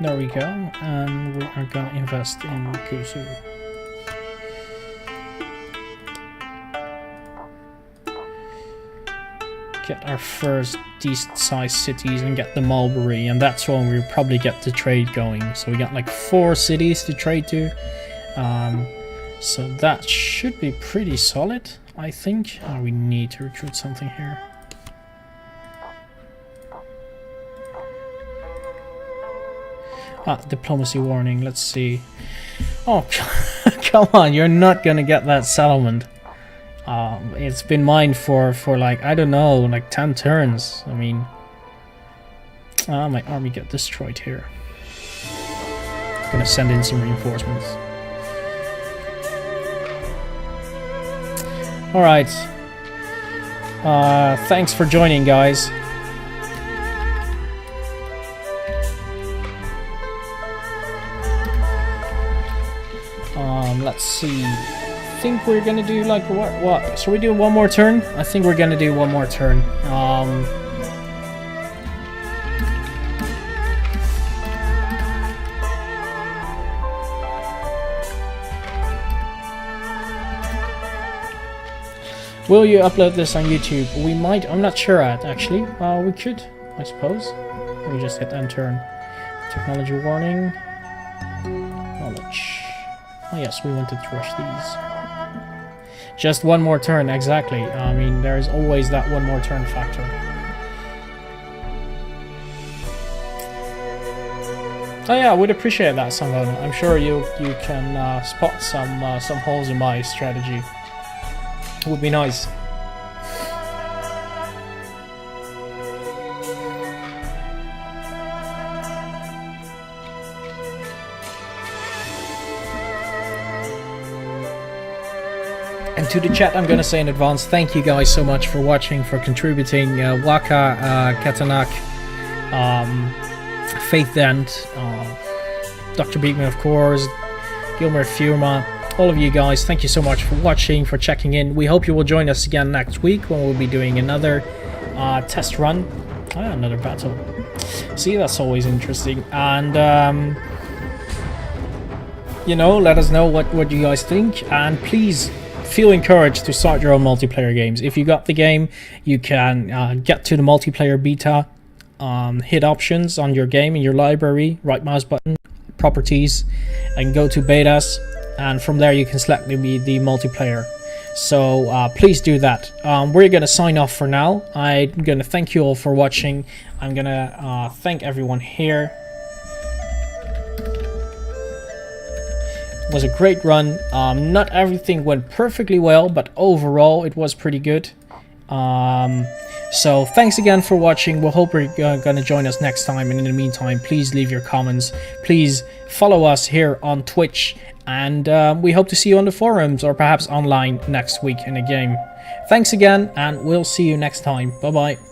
Speaker 1: There we go, and we are gonna invest in Kusu. Get our first decent sized cities and get the mulberry, and that's when we'll probably get the trade going. So we got like 4 cities to trade to, so that should be pretty solid, I think. We need to recruit something here. Diplomacy warning, let's see. Oh, come on, you're not gonna get that settlement. It's been mined for like, I don't know, like 10 turns. I mean, my army got destroyed here. Gonna send in some reinforcements. Alright. Thanks for joining, guys. Let's see. I think we're gonna do like what? Shall we do one more turn? I think we're gonna do one more turn. Will you upload this on YouTube? We might. I'm not sure at actually. We could, I suppose. Let me just hit enter. Technology warning. Knowledge. Oh yes, we wanted to rush these. Just one more turn, exactly. I mean, there's always that one more turn factor. Oh yeah, I would appreciate that, someone. I'm sure you can spot some holes in my strategy. It would be nice. And to the chat, I'm gonna say in advance, thank you guys so much for watching, for contributing. Waka, Katanak, Faith Dent, Dr. Beekman, of course, Gilmer Fuma, all of you guys, thank you so much for watching, for checking in. We hope you will join us again next week when we'll be doing another test run. Another battle. See, that's always interesting. And you know, let us know what you guys think, and please feel encouraged to start your own multiplayer games. If you got the game, you can get to the multiplayer beta, hit options on your game in your library, right mouse button, properties, and go to betas, and from there you can select the multiplayer. So please do that. We're gonna sign off for now. I'm gonna thank you all for watching. I'm gonna thank everyone here. It was a great run. Not everything went perfectly well, but overall it was pretty good. So thanks again for watching. We hope you're gonna join us next time, and in the meantime, please leave your comments. Please follow us here on Twitch, and we hope to see you on the forums or perhaps online next week in a game. Thanks again, and we'll see you next time. Bye bye.